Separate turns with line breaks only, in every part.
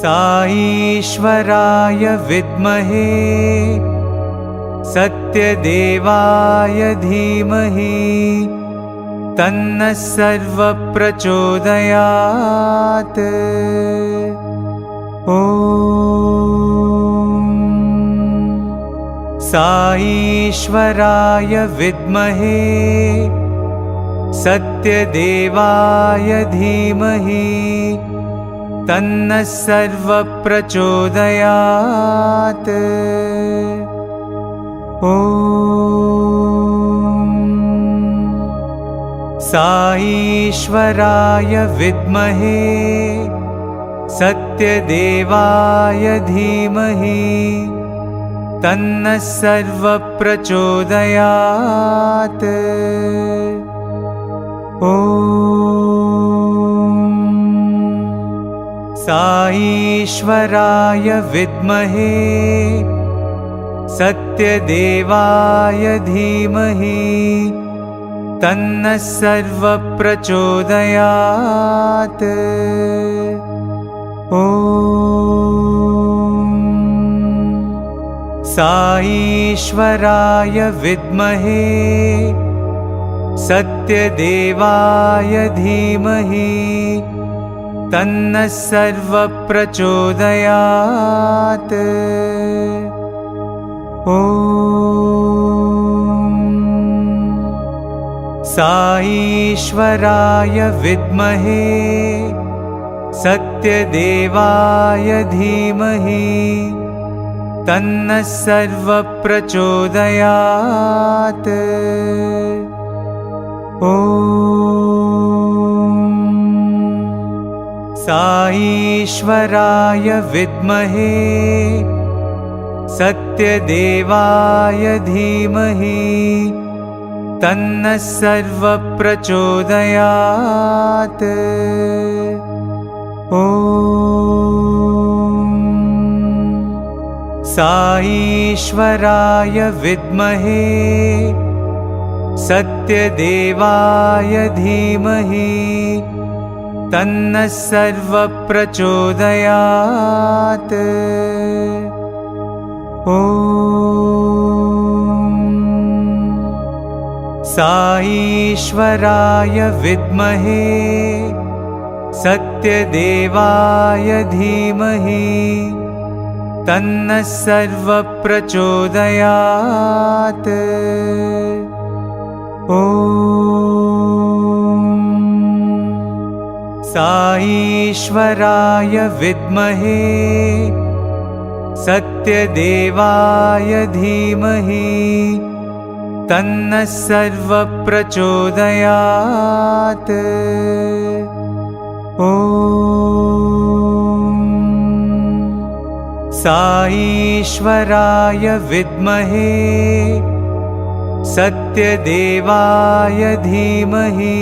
साईश्वराय विद्महे सत्यदेवाय धीमहि तन्नः सर्वः प्रचोदयात्। ॐ साईश्वराय विद्महे सत्यदेवाय धीमहि तन्नः सर्वः प्रचोदयात्। ॐ साईश्वराय विद्महे सत्यदेवाय धीमहि तन्नः सर्वः प्रचोदयात्। ॐ साईश्वराय विद्महे सत्यदेवाय धीमहि तन्नः सर्वः प्रचोदयात्। ॐ साईश्वराय विद्महे सत्यदेवाय धीमहि तन्नः सर्वः प्रचोदयात्। ॐ साईश्वराय विद्महे सत्यदेवाय धीमहि तन्नः सर्वः प्रचोदयात्। ॐ साईश्वराय विद्महे सत्यदेवाय धीमहि तन्नः सर्वः प्रचोदयात्। ॐ साईश्वराय विद्महे सत्यदेवाय धीमहि तन्नः सर्वः प्रचोदयात्। ॐ साईश्वराय विद्महे सत्यदेवाय धीमहि तन्नः सर्वः प्रचोदयात्। ॐ साईश्वराय विद्महे सत्यदेवाय धीमहि तन्नः सर्वः प्रचोदयात्। ॐ साईश्वराय विद्महे सत्यदेवाय धीमहि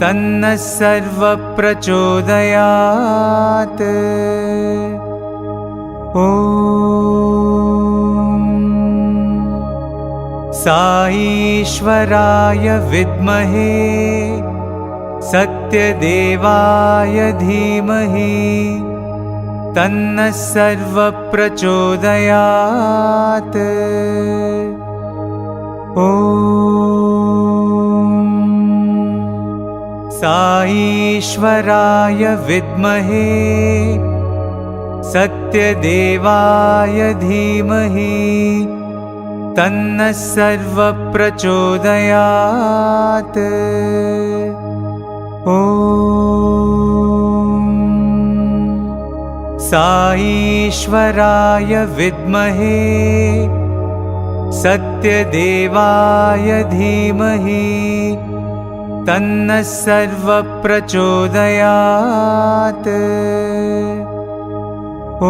तन्नः सर्वः प्रचोदयात्। ॐ साईश्वराय विद्महे सत्यदेवाय धीमहि तन्नः सर्वः प्रचोदयात्। ॐ साईश्वराय विद्महे सत्यदेवाय धीमहि तन्नः सर्वः प्रचोदयात्। ॐ साईश्वराय विद्महे सत्यदेवाय धीमहि तन्नः सर्वः प्रचोदयात्। ॐ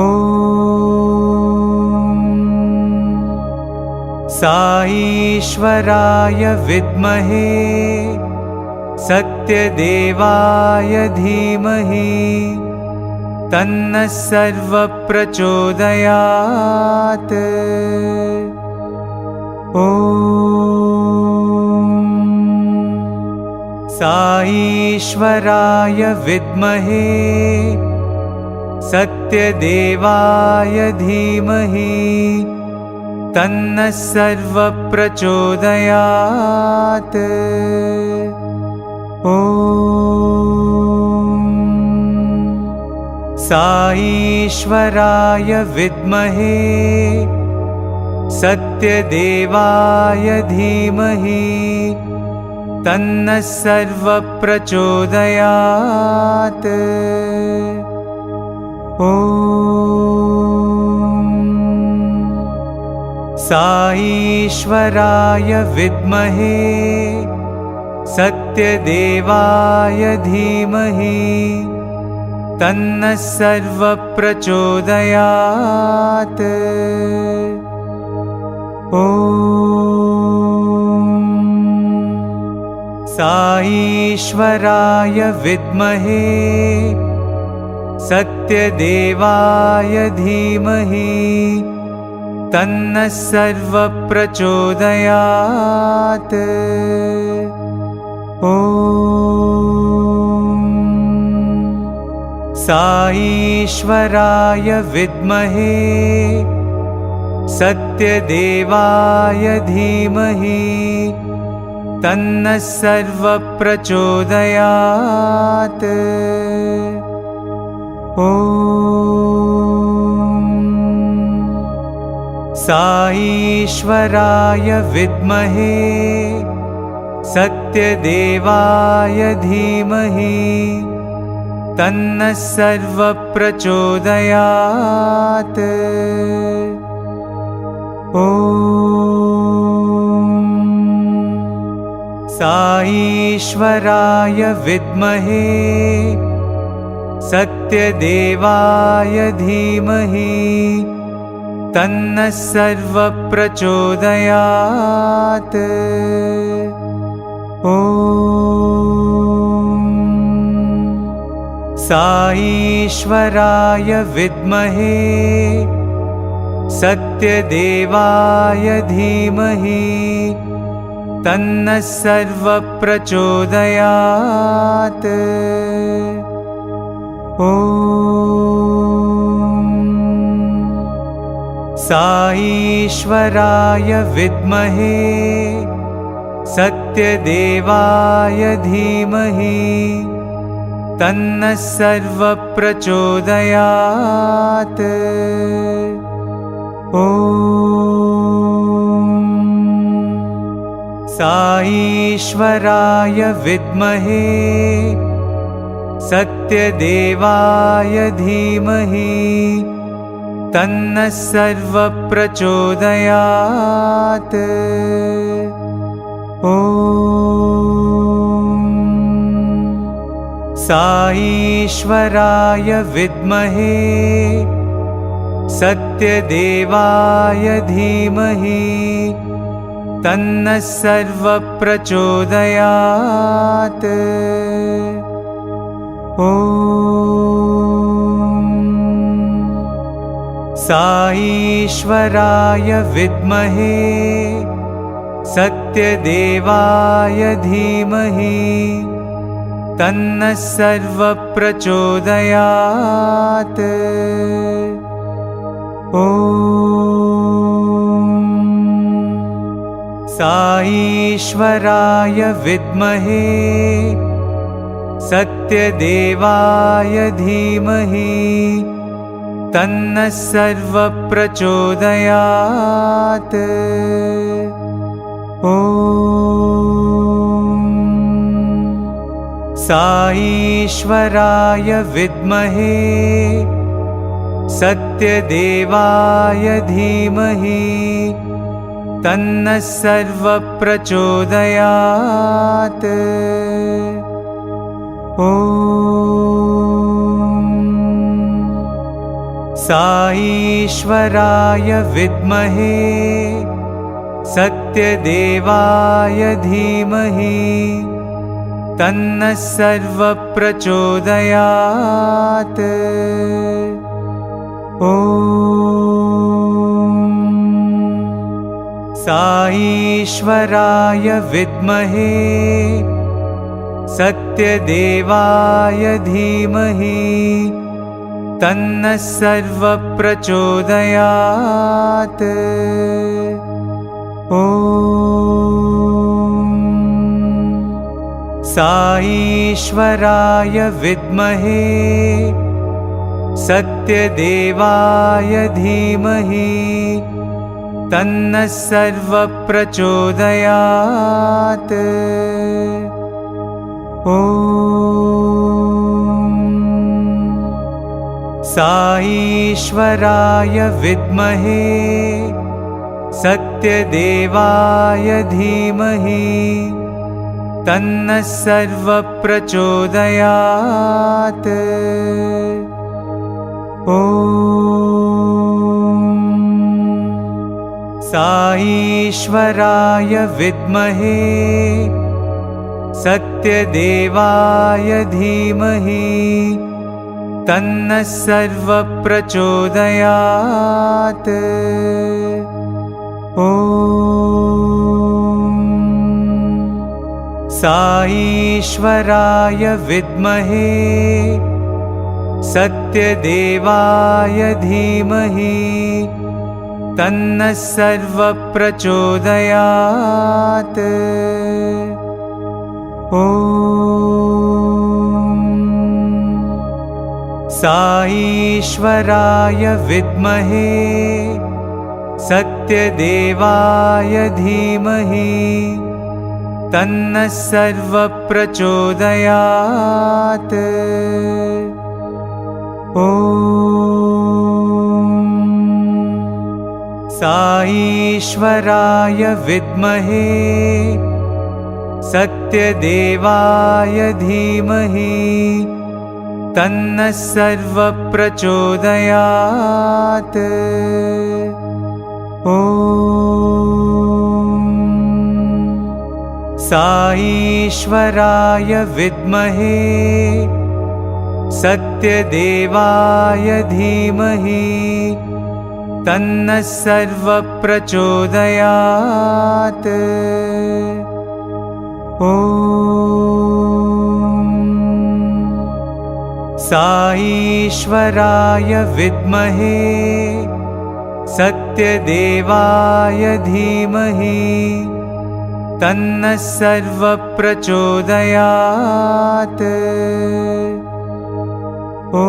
साईश्वराय विद्महे सत्यदेवाय धीमहि तन्नः सर्वः प्रचोदयात्। ॐ साईश्वराय विद्महे सत्यदेवाय धीमहि तन्नः सर्वः प्रचोदयात्। ॐ साईश्वराय विद्महे सत्यदेवाय धीमहि तन्नः सर्वः प्रचोदयात्। ॐ साईश्वराय विद्महे सत्यदेवाय धीमहि तन्नः सर्वः प्रचोदयात्। ॐ साईश्वराय विद्महे सत्यदेवाय धीमहि तन्नः सर्वः प्रचोदयात्। ॐ साईश्वराय विद्महे सत्यदेवाय धीमहि तन्नः सर्वः प्रचोदयात्। ॐ साईश्वराय विद्महे सत्यदेवाय धीमहि तन्नः सर्वः प्रचोदयात्। ॐ साईश्वराय विद्महे सत्यदेवाय धीमहि तन्नः सर्वः प्रचोदयात्। ॐ साईश्वराय विद्महे सत्यदेवाय धीमहि तन्नः सर्वः प्रचोदयात्। ॐ साईश्वराय विद्महे सत्यदेवाय धीमहि तन्नः सर्वः प्रचोदयात्। ॐ साईश्वराय विद्महे सत्यदेवाय धीमहि तन्नः सर्वः प्रचोदयात्। ॐ साईश्वराय विद्महे सत्यदेवाय धीमहि तन्नः सर्वः प्रचोदयात्। ॐ साईश्वराय विद्महे सत्यदेवाय धीमहि तन्नः सर्वः प्रचोदयात्। ॐ साईश्वराय विद्महे सत्यदेवाय धीमहि तन्नः सर्वः प्रचोदयात्। ॐ साईश्वराय विद्महे सत्यदेवाय धीमहि तन्नः सर्वः प्रचोदयात्। ॐ साईश्वराय विद्महे सत्यदेवाय धीमहि तन्नः सर्वः प्रचोदयात्। ॐ साईश्वराय विद्महे सत्यदेवाय धीमहि तन्नः सर्वप्रचोदयात्। ॐ साईश्वराय विद्महे सत्यदेवाय धीमहि तन्नः सर्वप्रचोदयात्। ॐ साईश्वराय विद्महे सत्यदेवाय धीमहि तन्नः सर्वप्रचोदयात्। ॐ साईश्वराय विद्महे सत्यदेवाय धीमहि तन्नः सर्वप्रचोदयात्। ॐ साईश्वराय विद्महे सत्यदेवाय धीमहि तन्नः सर्वप्रचोदयात्। ॐ साईश्वराय विद्महे सत्यदेवाय धीमहि तन्नः सर्वप्रचोदयात्। ॐ साईश्वराय विद्महे सत्यदेवाय धीमहि तन्नः सर्वप्रचोदयात्। ॐ साईश्वराय विद्महे सत्यदेवाय धीमहि तन्नः सर्वप्रचोदयात्। ॐ साईश्वराय विद्महे सत्यदेवाय धीमहि तन्नः सर्वप्रचोदयात्। ॐ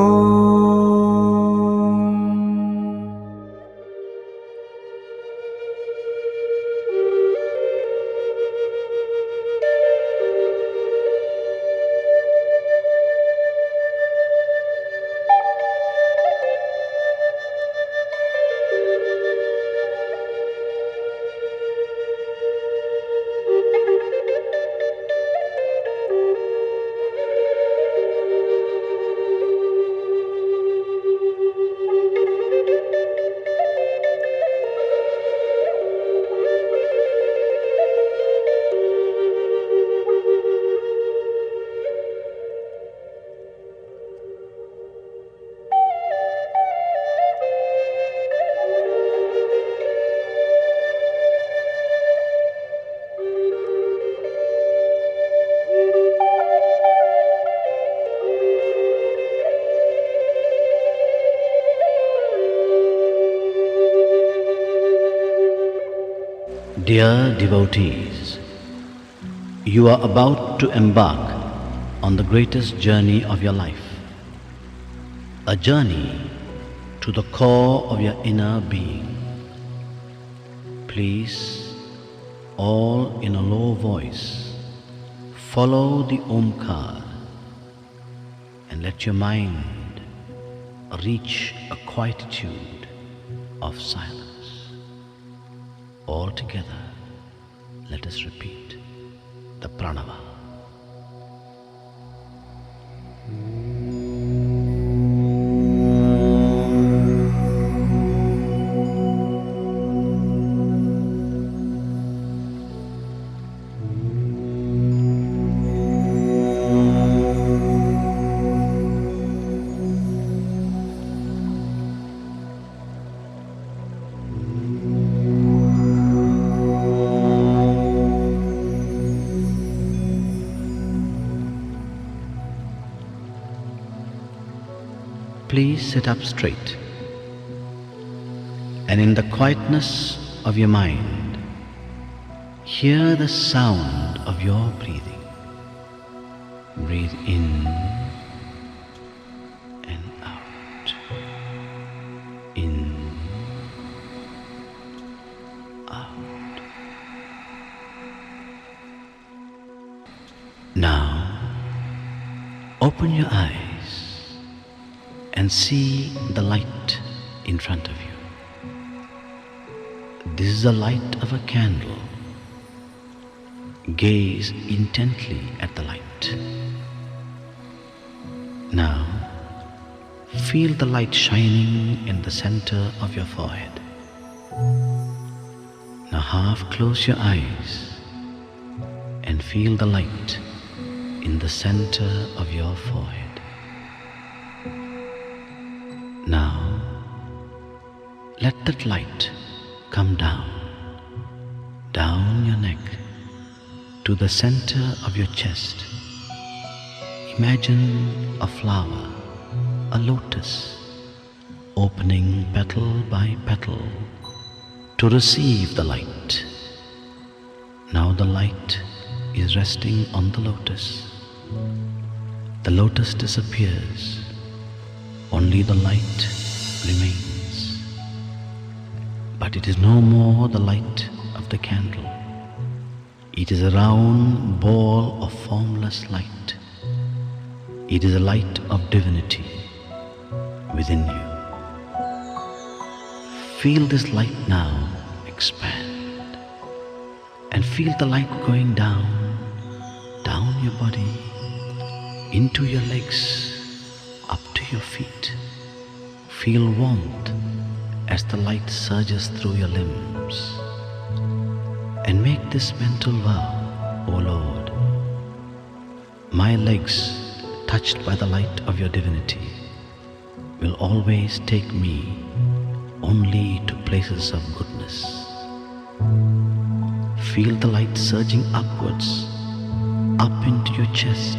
Dear devotees, you are about to embark on the greatest journey of your life, a journey to the core of your inner being. Please, all in a low voice, follow the Omkar and let your mind reach a quietude of silence. All together, let us repeat the Pranava. sit up straight, and in the quietness of your mind, hear the sound of your breathing. Breathe in and out. In, out. Now, open your eyes and see the light in front of you. This is the light of a candle. Gaze intently at the light. Now, feel the light shining in the center of your forehead. Now half close your eyes and feel the light in the center of your forehead. Now, let that light come down your neck to the center of your chest. Imagine a flower, a lotus, opening petal by petal to receive the light. Now the light is resting on the lotus. The lotus disappears, only the light remains. But it is no more the light of the candle. It is a round ball of formless light. It is a light of divinity within you. Feel this light now expand, and feel the light going down your body, into your legs, up to your feet. Feel warmth as the light surges through your limbs. And make this mental vow, O Lord, my legs, touched by the light of your divinity, will always take me only to places of goodness. Feel the light surging upwards, up into your chest,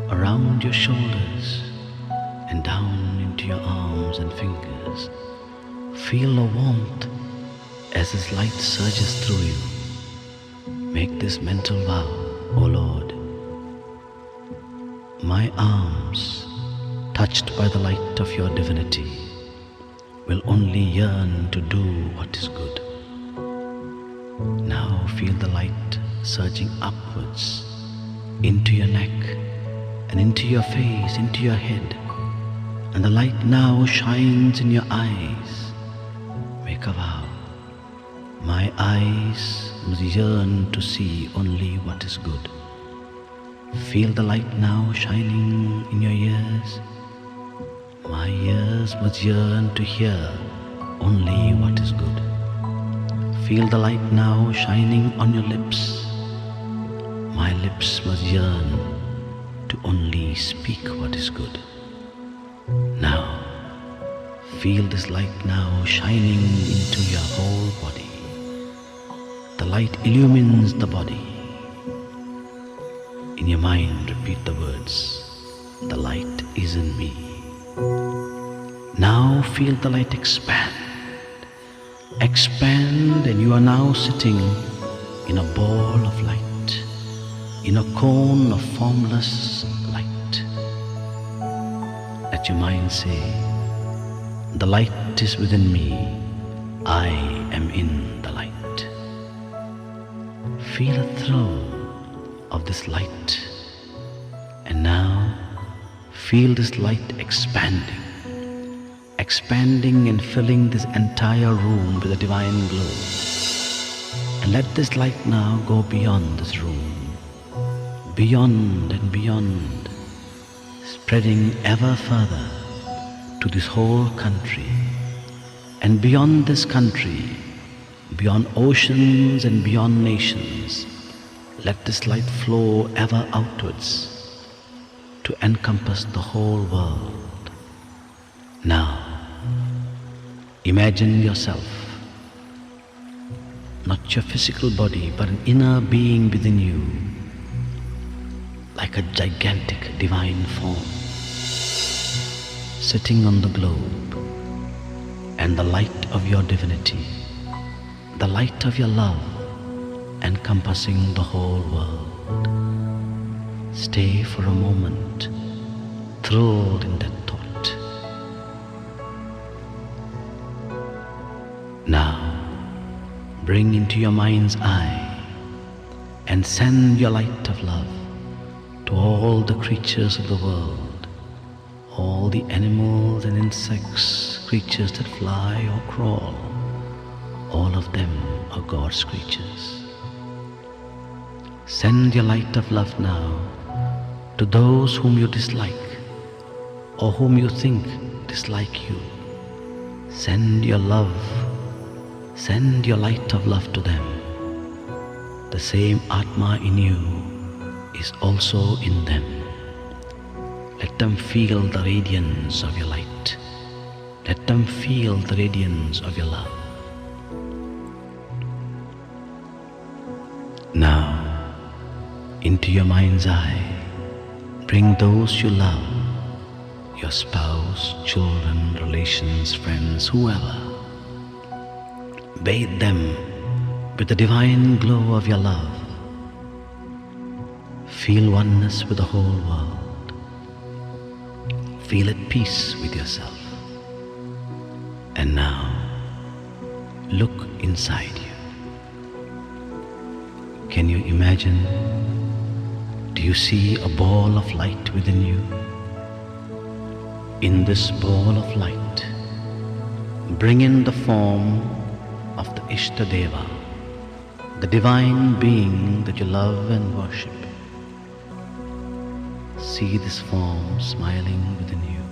around your shoulders, and down into your arms and fingers. Feel a warmth as this light surges through you. Make this mental vow, O Lord. My arms, touched by the light of your divinity, will only yearn to do what is good. Now feel the light surging upwards into your neck and into your face, into your head. And the light now shines in your eyes. Make a vow. My eyes must yearn to see only what is good. Feel the light now shining in your ears. My ears must yearn to hear only what is good. Feel the light now shining on your lips. My lips must yearn to only speak what is good. Now, feel this light now shining into your whole body. The light illumines the body. In your mind, repeat the words, the light is in me. Now feel the light expand. Expand, and you are now sitting in a ball of light, in a cone of formless light. Let your mind say, the light is within me, I am in the light. Feel a thrill of this light, and now feel this light expanding and filling this entire room with a divine glow. And let this light now go beyond this room, beyond and beyond, spreading ever further to this whole country, and beyond this country, beyond oceans and beyond nations. Let this light flow ever outwards to encompass the whole world. Now, imagine yourself, not your physical body, but an inner being within you, like a gigantic divine form, sitting on the globe, and the light of your divinity, the light of your love, encompassing the whole world. Stay for a moment, thrilled in that thought. Now, bring into your mind's eye and send your light of love to all the creatures of the world, all the animals and insects, creatures that fly or crawl. All of them are God's creatures. Send your light of love now to those whom you dislike or whom you think dislike you. Send your love, send your light of love to them. The same Atma in you is also in them. Let them feel the radiance of your light. Let them feel the radiance of your love. Now, into your mind's eye, bring those you love, your spouse, children, relations, friends, whoever. Bathe them with the divine glow of your love. Feel oneness with the whole world. Feel at peace with yourself. And now, look inside you. Can you imagine? Do you see a ball of light within you? In this ball of light, bring in the form of the Ishtadeva, the divine being that you love and worship. See this form smiling within you.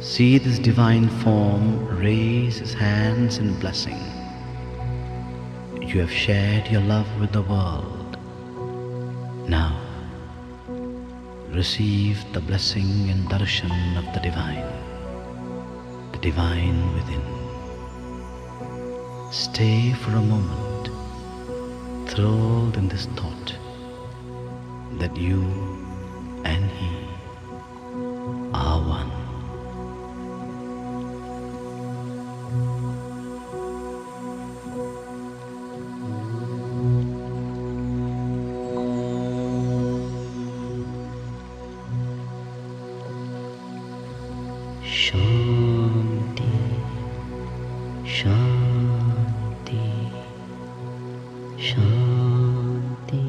See this divine form raise his hands in blessing. You have shared your love with the world. Now, receive the blessing and darshan of the divine within. Stay for a moment, thrilled in this thought that you and he are one. Shanti, Shanti, Shanti.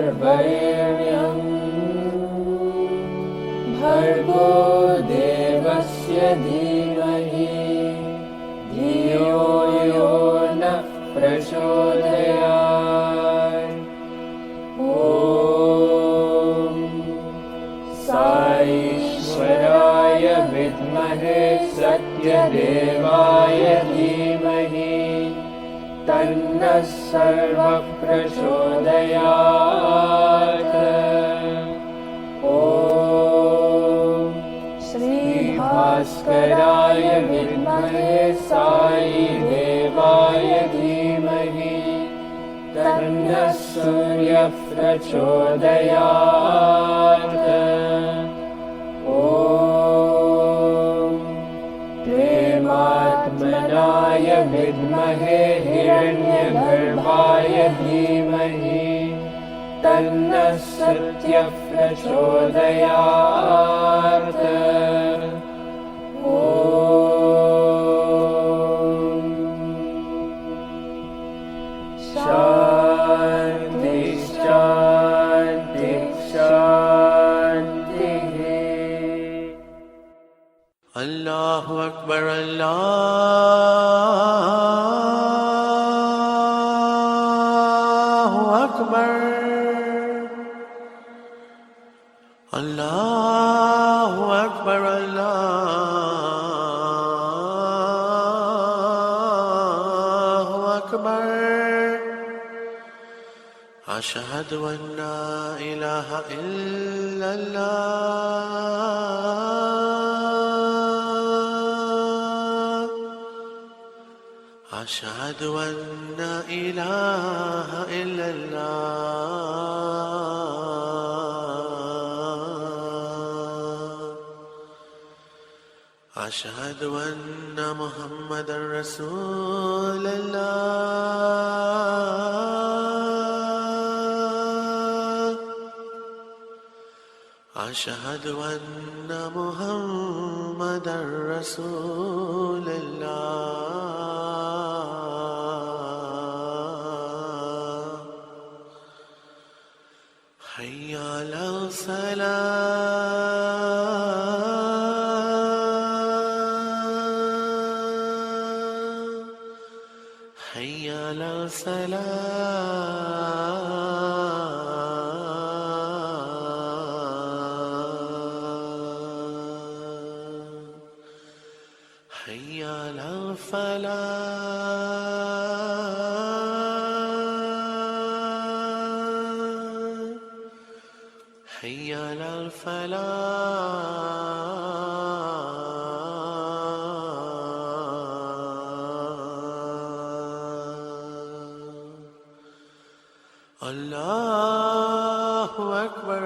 तत्सवितुर्वरेण्यं भर्गो देवस्य धीमहि धियो यो नः प्रचोदयात्। ॐ साईश्वराय विद्महे सत्यदेवाय धीमहि तन्नः सर्वः प्रचोदयात्। ॐ श्रीभास्कराय विद्महे साईदेवाय धीमहि तन्नः सूर्यः प्रचोदयात्। ॐ प्रेमात्मनाय विद्महे हिरण्यगर्भाय धीमहि तन्नः सत्यः प्रचोदयात्। ॐ शान्ति शान्ति शान्तिः।
أشهد أن لا إله إلا الله أشهد أن لا إله إلا الله أشهد أن محمدا رسول الله أشهد أن محمدا رسول الله حي على الصلاة حي على الصلاة حي على الفلاح حي على الفلاح الله أكبر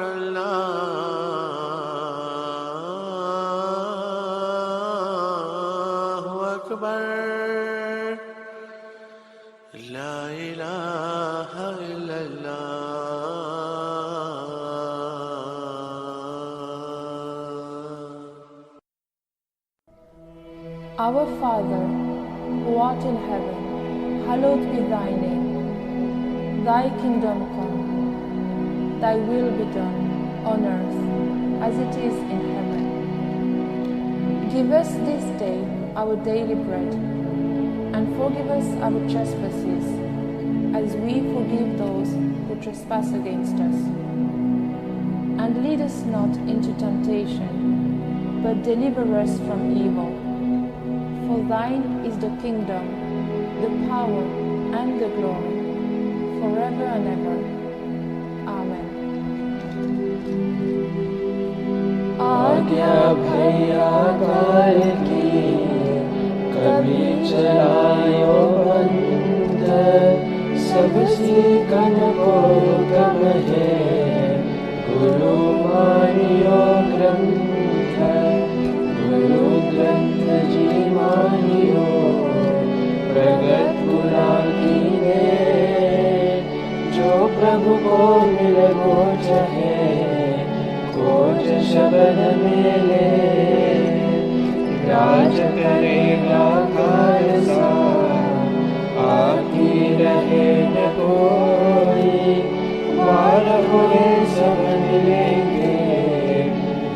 الله أكبر لا إله إلا الله.
Our Father, who art in heaven, hallowed be thy name. Thy kingdom come, thy will be done, on earth as it is in heaven. Give us this day our daily bread, and forgive us our trespasses, as we forgive those who trespass against us. And lead us not into temptation, but deliver us from evil. For thine is the kingdom, the power, and the glory, forever and ever. Amen.
आज्ञा भैया काल की कभी चलायो बंद सब सीखन को कब है गुरु मानियो ग्रंथ गुरु ग्रंथ जी मानियो प्रगट पुराण की ने जो प्रभु को मिले वो चाहे खोज शब्द मिले राज करेगा खालसा आकी रहे न कोई बार हुए सब मिलेंगे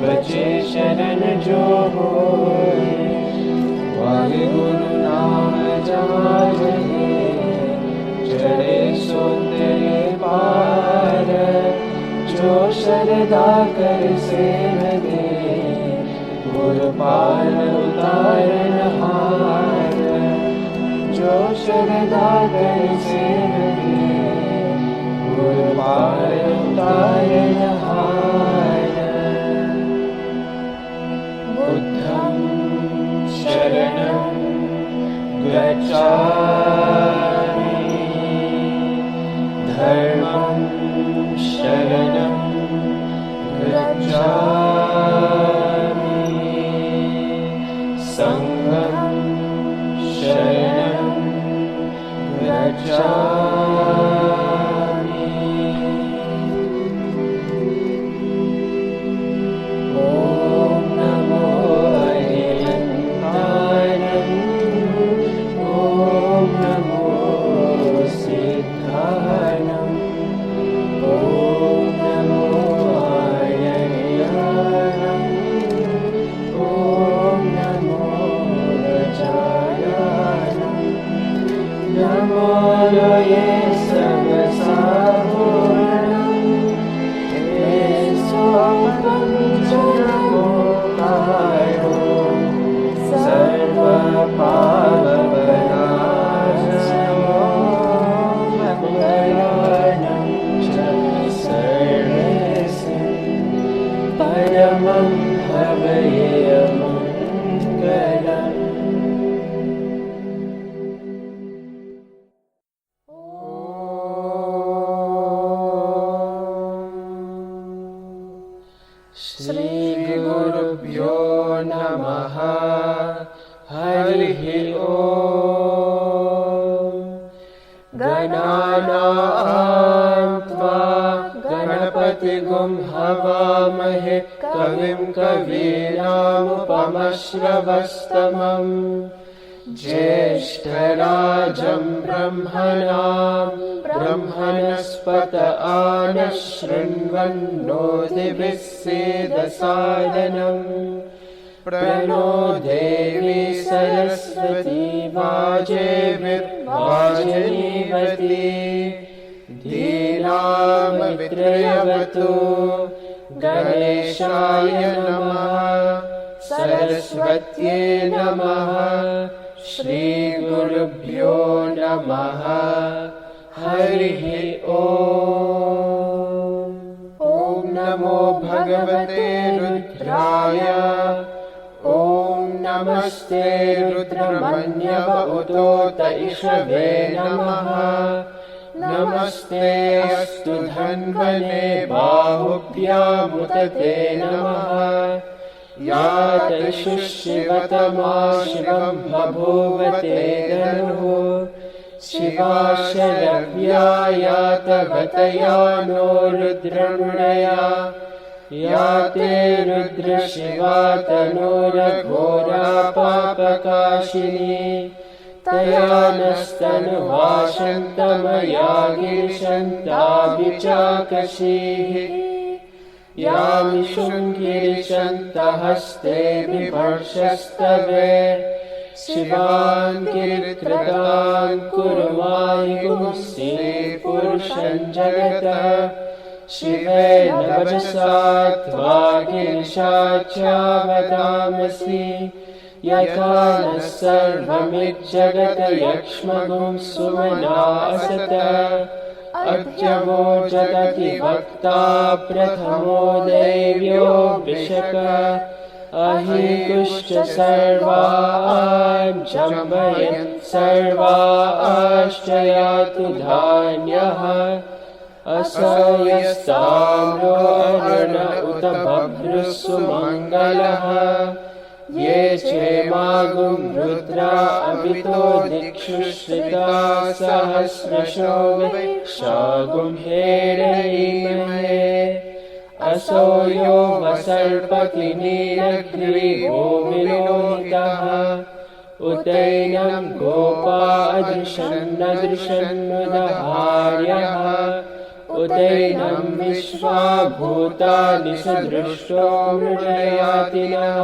बचे शरण जो होए वाहे गुरु नाम जहाँ रहे चढ़े सो तेरे पार जो श्रद्धा कर सेव दे गुरु पार उतारन हार जो श्रद्धा कर सेव दे गुरु पार उतारन हार बुद्धं शरणं गच्छामि धर्मं शरणं गच्छामि संघं शरणं गच्छामि ॐ नमो अरिहन्ताय ॐ नमो सिद्धाय ॐ नमो आर्याय ॐ नमो रजाय नमो ये सब साहुरणं ये सोपं नमो कायो सर्व पाप विनाशनो मंगलानं च श्रीगुरुभ्यो नमः। हरिः ओम्। गणानां त्वा गणपतिगुं हवामहे कविं कवीनामुपमश्रवस्तमम् ज्येष्ठराजं ब्रह्मणां ब्रह्मणस्पत आनशृण्वन्नो दिभिः सीदसादनम् प्रणो देवी सरस्वती वाजेभिर्वाजनीवती धीरामवित्रयवतु गणेशाय नमः सरस्वत्यै नमः श्रीगुरुभ्यो नमः। हरिः ओम्। ॐ नमो भगवते रुद्राय। ॐ नमस्ते रुद्रमन्यव उतोत इषवे नमः। नमस्ते अस्तु धन्वने बाहुभ्यामुत ते नमः। या तैषु शिवतमा शिवं बभूवते धनुः शिवा शरव्या या तवतया नो रुद्रमृणया या ते रुद्रशिवा तनूरघोरा पापकाशिनी तया नस्तनुवाशन्तमया गिरिशन्ताभिचाकशीः यामिषुङ्गिरिशन्तहस्ते बिभर्षस्तवे शिवान् गिरित्रतान् कुर्वायुंसि पुरुषं जगतः शिवेन वचसा त्वा गिरिशाच्चावदामसि यथा नः सर्वमिज्जगत यक्ष्मगुं सुमना असत अद्यवो जगति वक्ता प्रथमो दैव्यो विशक अहिकुश्च सर्वान् जम्बयन् सर्वाश्च यातु धान्यः असयस्ताम्रो अरुण उत बभ्रुः सुमङ्गलः ये चेमागुं रुद्रा अभितो दिक्षु श्रिता सहस्रशो विक्षागुं हेरयीमहे असो यो वसर्पति नीलग्रीवो विलोहितः उतैनं गोपा अदृशन्नदृशन्नुदहार्यः उदैनं विश्वा भूतानि सदृष्टो मृडयातिनः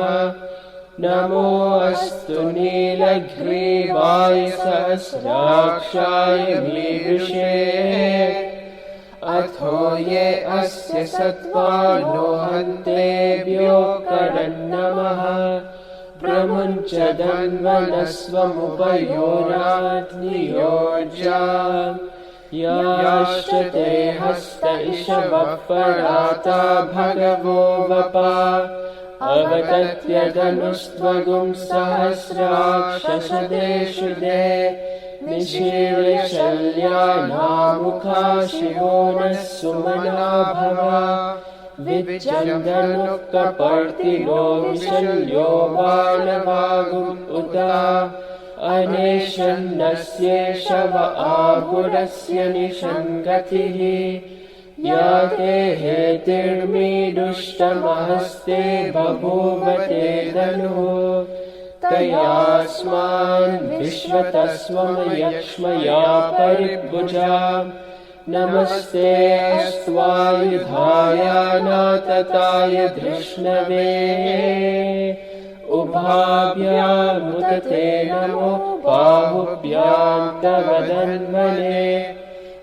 नमो अस्तु नीलग्रीवाय सहस्राक्षाय मीदृशे अथो ये अस्य सत्त्वानो हन्तेभ्यो करन्नमः प्रमुञ्च धन्वनस्वमुपयोराज्ञियोज्या याश्च ते हस्त इषवः पराता भगवो वपा अवतत्य धनुस्त्वगुं सहस्राक्षशदेषु दे निशीर्षल्यानामुखा शिवो नः सुमना भव विज्जन्धनुः कपर्तिनो विशल्यो बाणवागुम् उता अनेशन्नस्येषव आगुरस्य निषङ्गतिः या ते हेतिर्मीदुष्टमहस्ते बभूवते धनुः तयास्मान् विश्वतस्वमयक्ष्मया परिभुजा नमस्ते अस्त्वायुधाय नातताय धृष्णवे उभाभ्यामुत ते नमो बाहुभ्यां तव धन्वने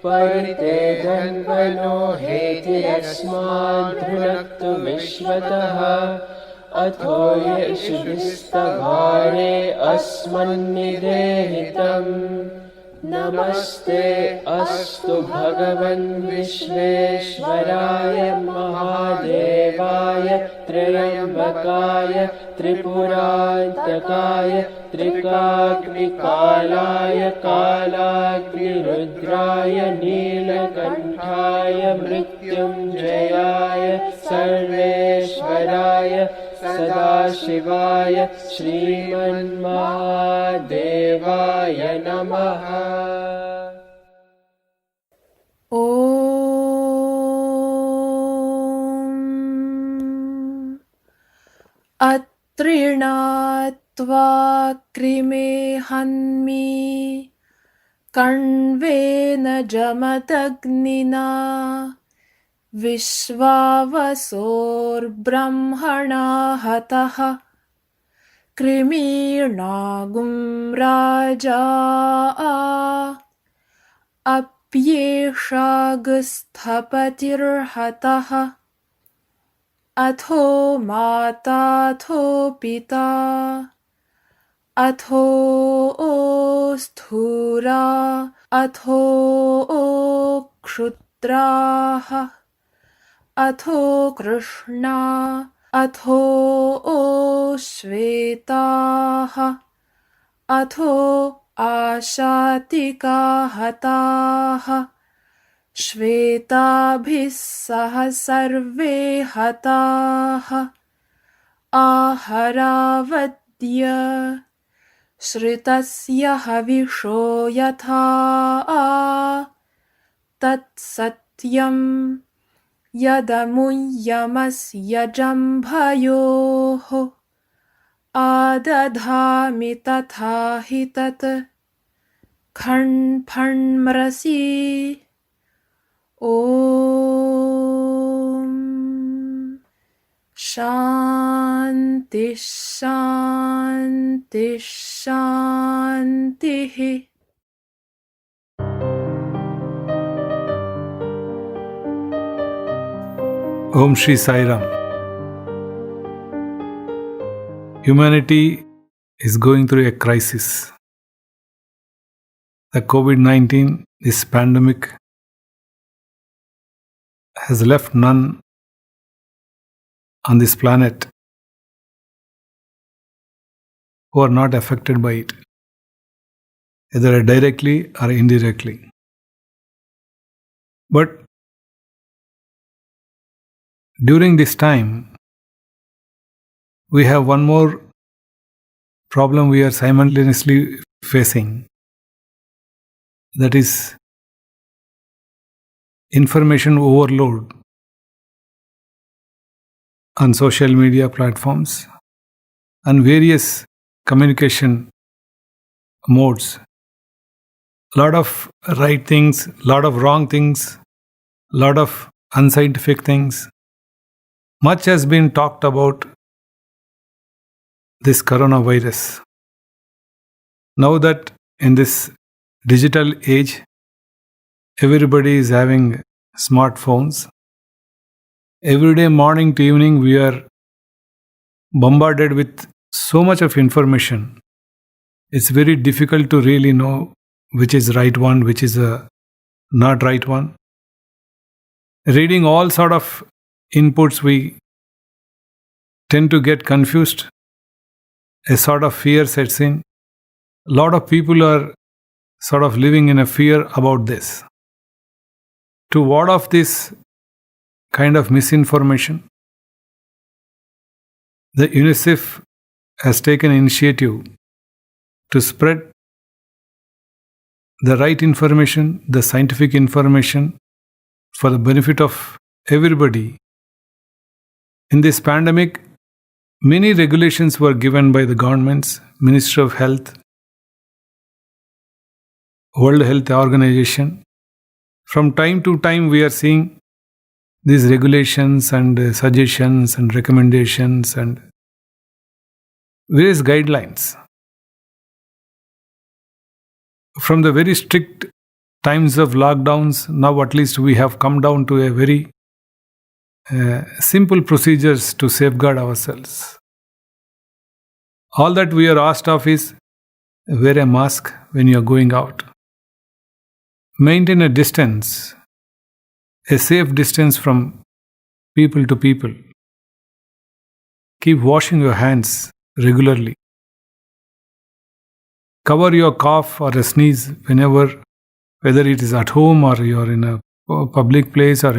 परिते धन्वनो हेतिरस्मान् धृणक्तु विश्वतः अथो यशुभिस्तभारे अस्मन्निदेहितम् नमस्ते अस्तु भगवन् विश्वेश्वराय महादेवाय त्र्यम्बकाय त्रिपुरान्तकाय त्रिकाग्निकालाय कालाग्निरुद्राय नीलकण्ठाय मृत्युञ्जयाय सर्वेश्वराय सदाशिवाय श्रीमन्महादेवाय नमः।
अत्रीणात्वा कृमे हन्मि कण्वेन जमदग्निना विश्वावसोर्ब्रह्मणा हतः कृमीणागुं राजा अप्येषागस्थपतिर्हतः अथो माताथो पिता अथो स्थूरा अथो क्षुद्राः अथो कृष्णा अथो श्वेताः अथो आशातिका हताः श्वेताभिः सह सर्वे हताः आहरावद्य श्रितस्य हविषो यथा तत्सत्यं यदमुय्यमस्य जम्भयोः आदधामि तथा हि तत् खण्फण्मृषि ॐ शान्ति शान्ति शान्तिः।
Om Shri Sai Ram. Humanity is going through a crisis. The COVID-19, this pandemic, has left none on this planet who are not affected by it, either directly or indirectly. But during this time, we have one more problem we are simultaneously facing. That is information overload on social media platforms and various communication modes. Lot of right things, lot of wrong things, lot of unscientific things. Much has been talked about this coronavirus. Now that in this digital age, everybody is having smartphones. Every day, morning to evening, we are bombarded with so much of information. It's very difficult to really know which is right one, which is not right one. Reading all sort of inputs, we tend to get confused. A sort of fear sets in. A lot of people are sort of living in a fear about this. To ward off this kind of misinformation, the UNICEF has taken initiative to spread the right information, the scientific information for the benefit of everybody. In this pandemic, many regulations were given by the governments, Ministry of Health, World Health Organization. From time to time, we are seeing these regulations and suggestions and recommendations and various guidelines. From the very strict times of lockdowns, now at least we have come down to a very simple procedures to safeguard ourselves. All that we are asked of is wear a mask when you are going out. Maintain a distance, a safe distance from people to people. Keep washing your hands regularly. Cover your cough or a sneeze whenever, whether it is at home or you are in a public place or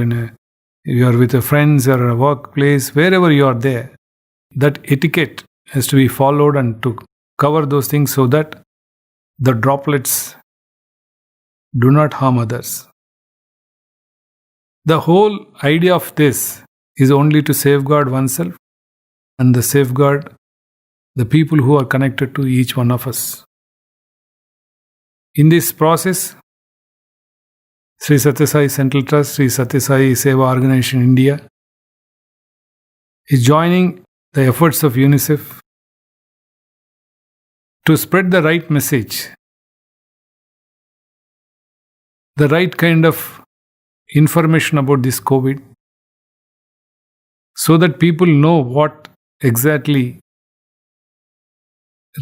you are with your friends or a workplace, wherever you are there. that etiquette has to be followed and to cover those things so that the droplets do not harm others. The whole idea of this is only to safeguard oneself and to safeguard the people who are connected to each one of us. In this process, Sri Sathya Sai Central Trust, Sri Sathya Sai Seva Organization India is joining the efforts of UNICEF to spread the right message, the right kind of information about this COVID, so that people know what exactly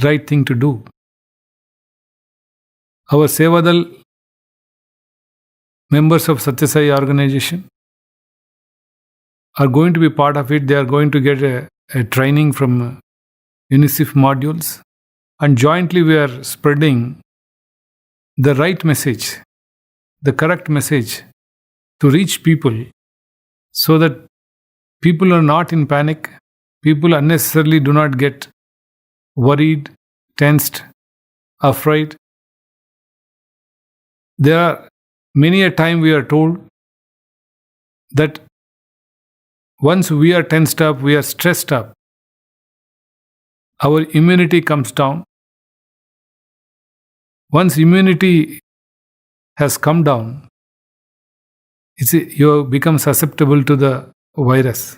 right thing to do. Our Sevadal members of Sathya Sai organization are going to be part of it. They are going to get a training from UNICEF modules, and jointly we are spreading the right message, the correct message to reach people, so that people are not in panic, people unnecessarily do not get worried, tensed, afraid. There are many a time we are told that once we are tensed up, we are stressed up, our immunity comes down. Once immunity has come down, you become susceptible to the virus.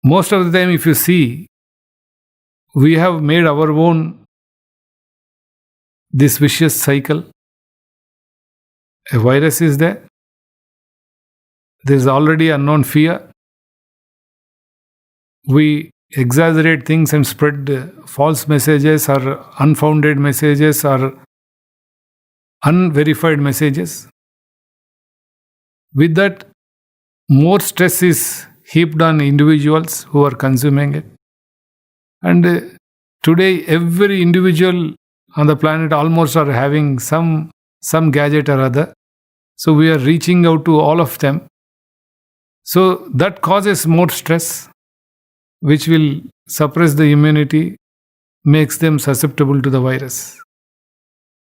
Most of the time, if you see, we have made our own this vicious cycle. A virus is there. There is already unknown fear. We exaggerate things and spread false messages or unfounded messages or unverified messages. With that, more stress is heaped on individuals who are consuming it. And today, every individual on the planet almost are having some gadget or other. So we are reaching out to all of them. So that causes more stress, which will suppress the immunity, makes them susceptible to the virus.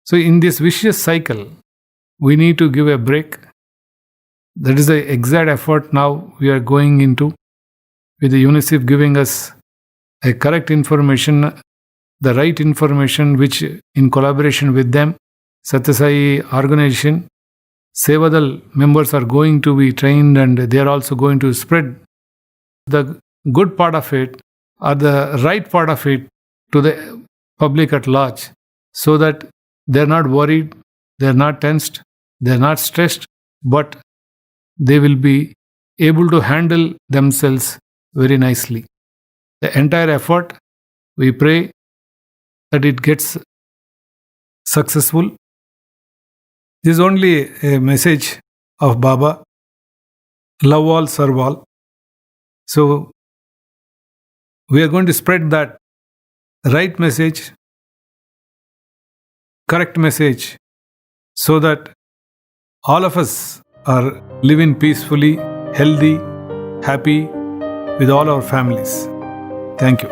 So in this vicious cycle, we need to give a break. That is the exact effort now we are going into, with the UNICEF giving us a correct information, the right information, which in collaboration with them, Sathya Sai organization, Sevadal members are going to be trained, and they are also going to spread the good part of it or the right part of it to the public at large, so that they are not worried, they are not tensed, they are not stressed, but they will be able to handle themselves very nicely. The entire effort, we pray that it gets successful. This is only a message of Baba, love all, serve all. So we are going to spread that right message, correct message, so that all of us are living peacefully, healthy, happy with all our families. Thank you.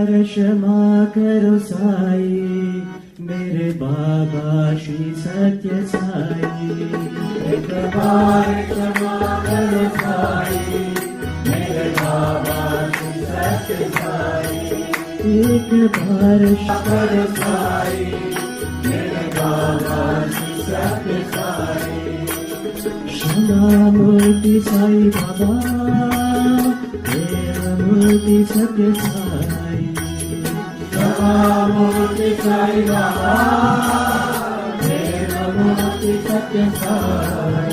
बार क्षमा करो साई, मेरे बाबा श्री सत्य साई। एक बार क्षमा करो साई, मेरे बाबा श्री सत्य साई। एक बार करो साई, मेरे बाबा श्री सत्य साई। क्षमा मूर्ति साई बाबा, प्रेम मूर्ति सत्य साई। क्षमा मूर्ति साई बाबा, प्रेम मूर्ति सत्य साई।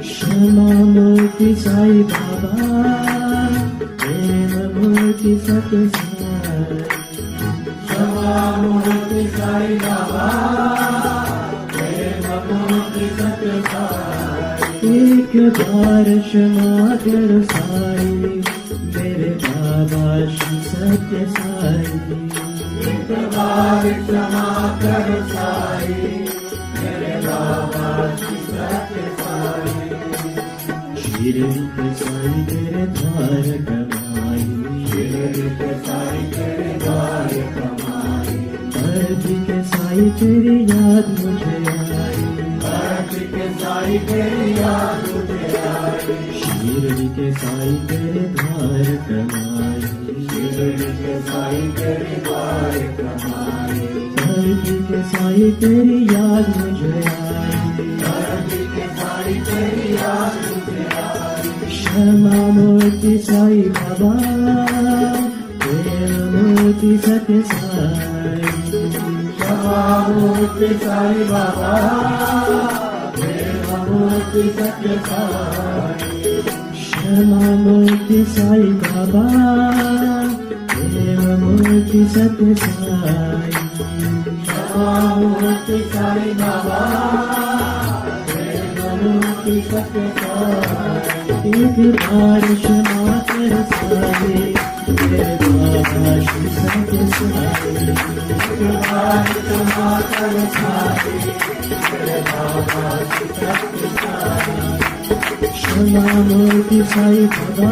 क्षमा मूर्ति साई बाबा, प्रेम मूर्ति सत्य साई। क्षमा मूर्ति साई बाबा, प्रेम मूर्ति सत्य साई। एक बार क्षमा करो साई, मेरे बाबा श्री सत्य साई। एक बार क्षमा करो साई, मेरे बाबा श्री सत्य साई। शिरडी के साई तेरे द्वार कमाई, शिरडी के साई तेरे द्वार कमाई। अर्जी के साई तेरी याद मुझे आई, अर्जी के साई तेरी याद मुझे आई। शिरडी के साई तेरे द्वार कमाई, शिरडी के साई तेरे द्वार कमाई। अर्जी के साई तेरी याद मुझे आई, अर्जी के साई तेरी याद मुझे आई। क्षमा मूर्ति साई बाबा, प्रेम मूर्ति सत्य साई। क्षमा मूर्ति साई बाबा, प्रेम मूर्ति सत्य साई। क्षमा मूर्ति साई बाबा, प्रेम मूर्ति सत्य साई। क्षमा मूर्ति साई बाबा, प्रेम मूर्ति सत्य साई। एक बार क्षमा कर साई, मेरे बाबा श्री सत्य साई। एक बार क्षमा कर साई, मेरे बाबा श्री सत्य साई। क्षमा मूर्ति साई बाबा,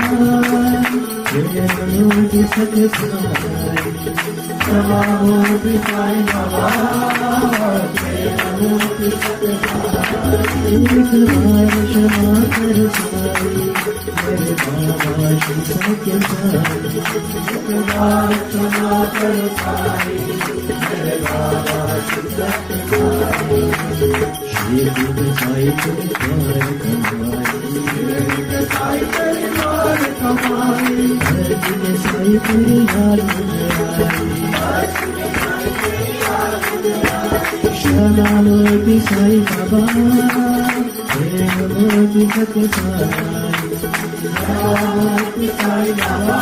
प्रेम मूर्ति सत्य साई। क्षमा मूर्ति साई बाबा, प्रेम मूर्ति सत्य साई। एक बार क्षमा कर साई, मेरे बाबा श्री सत्य साई। एक बार क्षमा कर साई, मेरे बाबा श्री सत्य साई। शिरडी के साई तेरे द्वार कमाई, शिरडी के साई तेरे द्वार कमाई। अर्जी के साई तेरी याद मुझे आई, अर्जी के साई तेरी याद मुझे आई। क्षमा मूर्ति साई बाबा, प्रेम मूर्ति सत्य साई। क्षमा मूर्ति साई बाबा,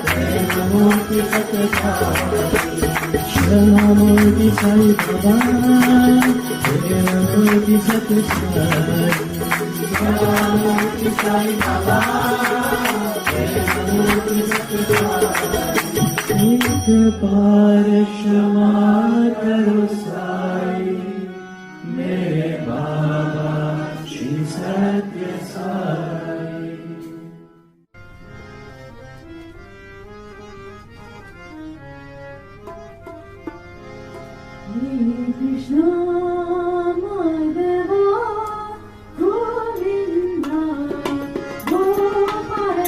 प्रेम मूर्ति सत्य साई। क्षमा मूर्ति साई बाबा, प्रेम मूर्ति सत्य साई। क्षमा मूर्ति साई बाबा, प्रेम मूर्ति सत्य साई। एक बार क्षमा करो साई, मेरे बाबा श्री सत्य साई। हरे Krishna Madhava Govinda Gopal.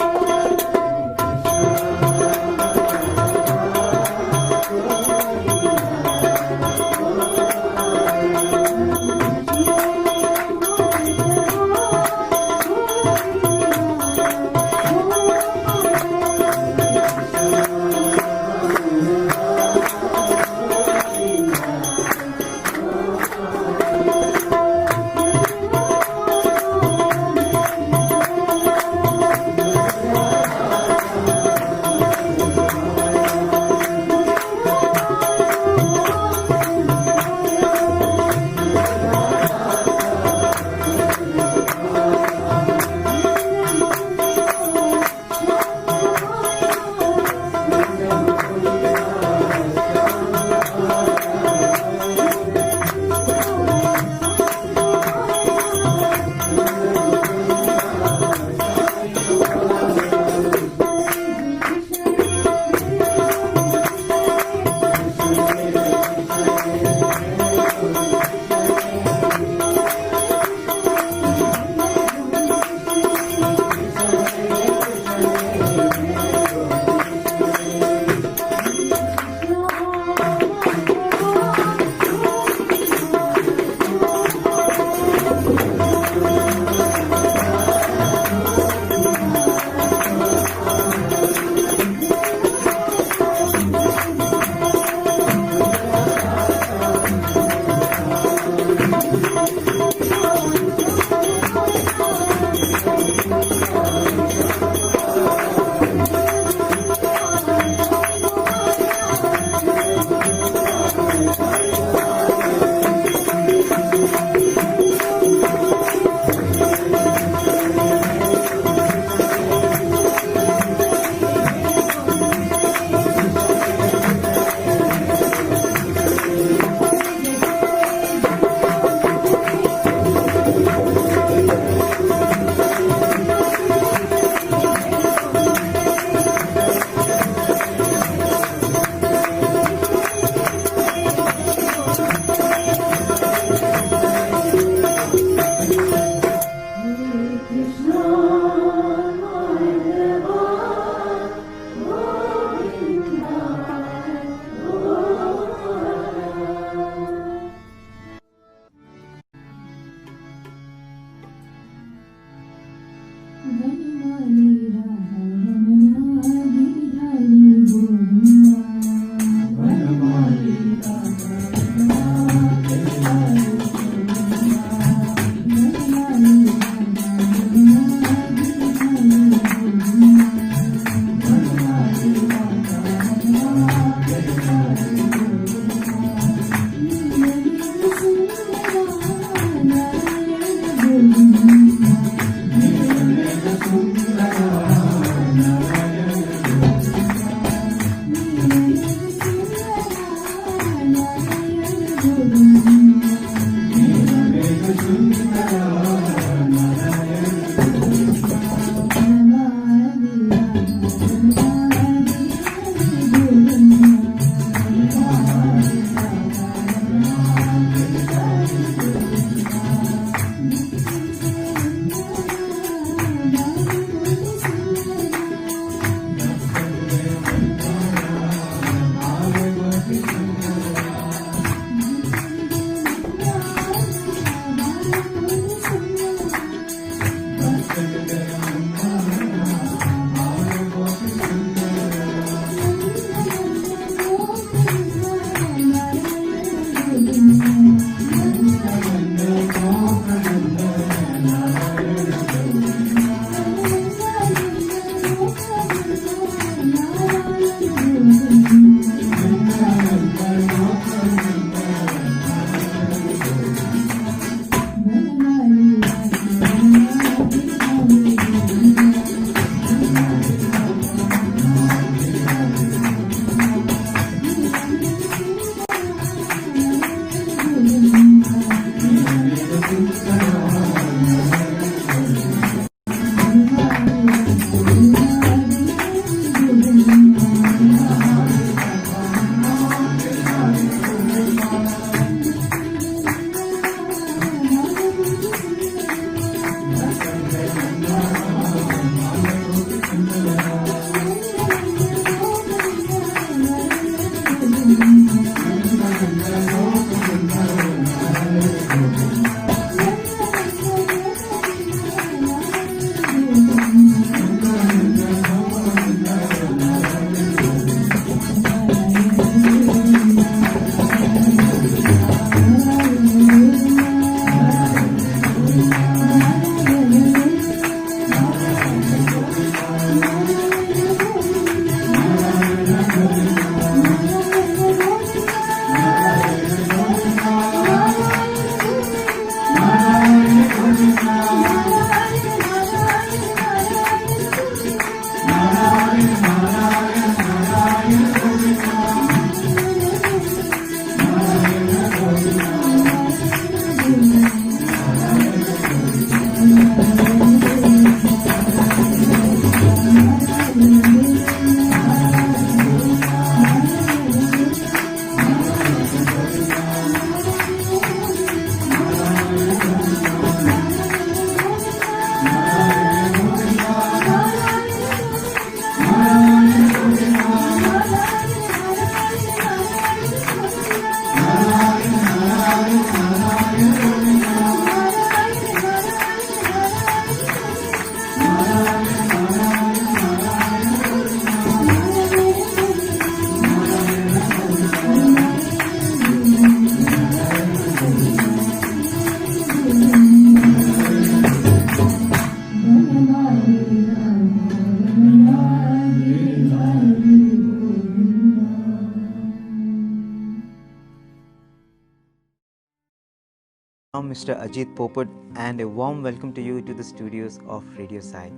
I'm Mr. Ajit Popat, and a warm welcome to you to the studios of Radio Sai.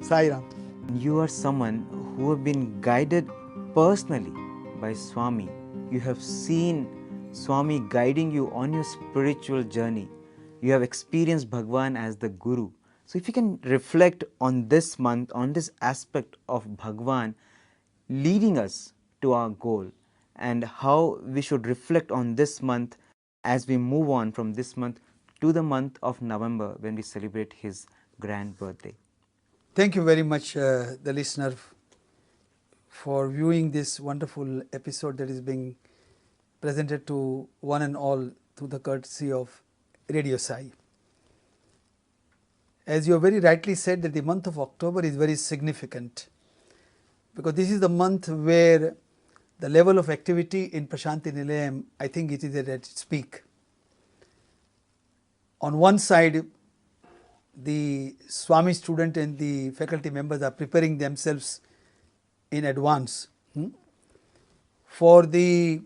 Sai Ram.
You are someone who have been guided personally by Swami. You have seen Swami guiding you on your spiritual journey. You have experienced Bhagwan as the Guru. So if you can reflect on this month, on this aspect of Bhagwan leading us to our goal, and how we should reflect on this month as we move on from this month to the month of November when we celebrate his grand birthday.
Thank you very much, the listener, for viewing this wonderful episode that is being presented to one and all through the courtesy of Radio Sai. As you have very rightly said, that the month of October is very significant, because this is the month where the level of activity in Prashanti Nilayam, I think it is at its peak. On one side, the Swami student and the faculty members are preparing themselves in advance for the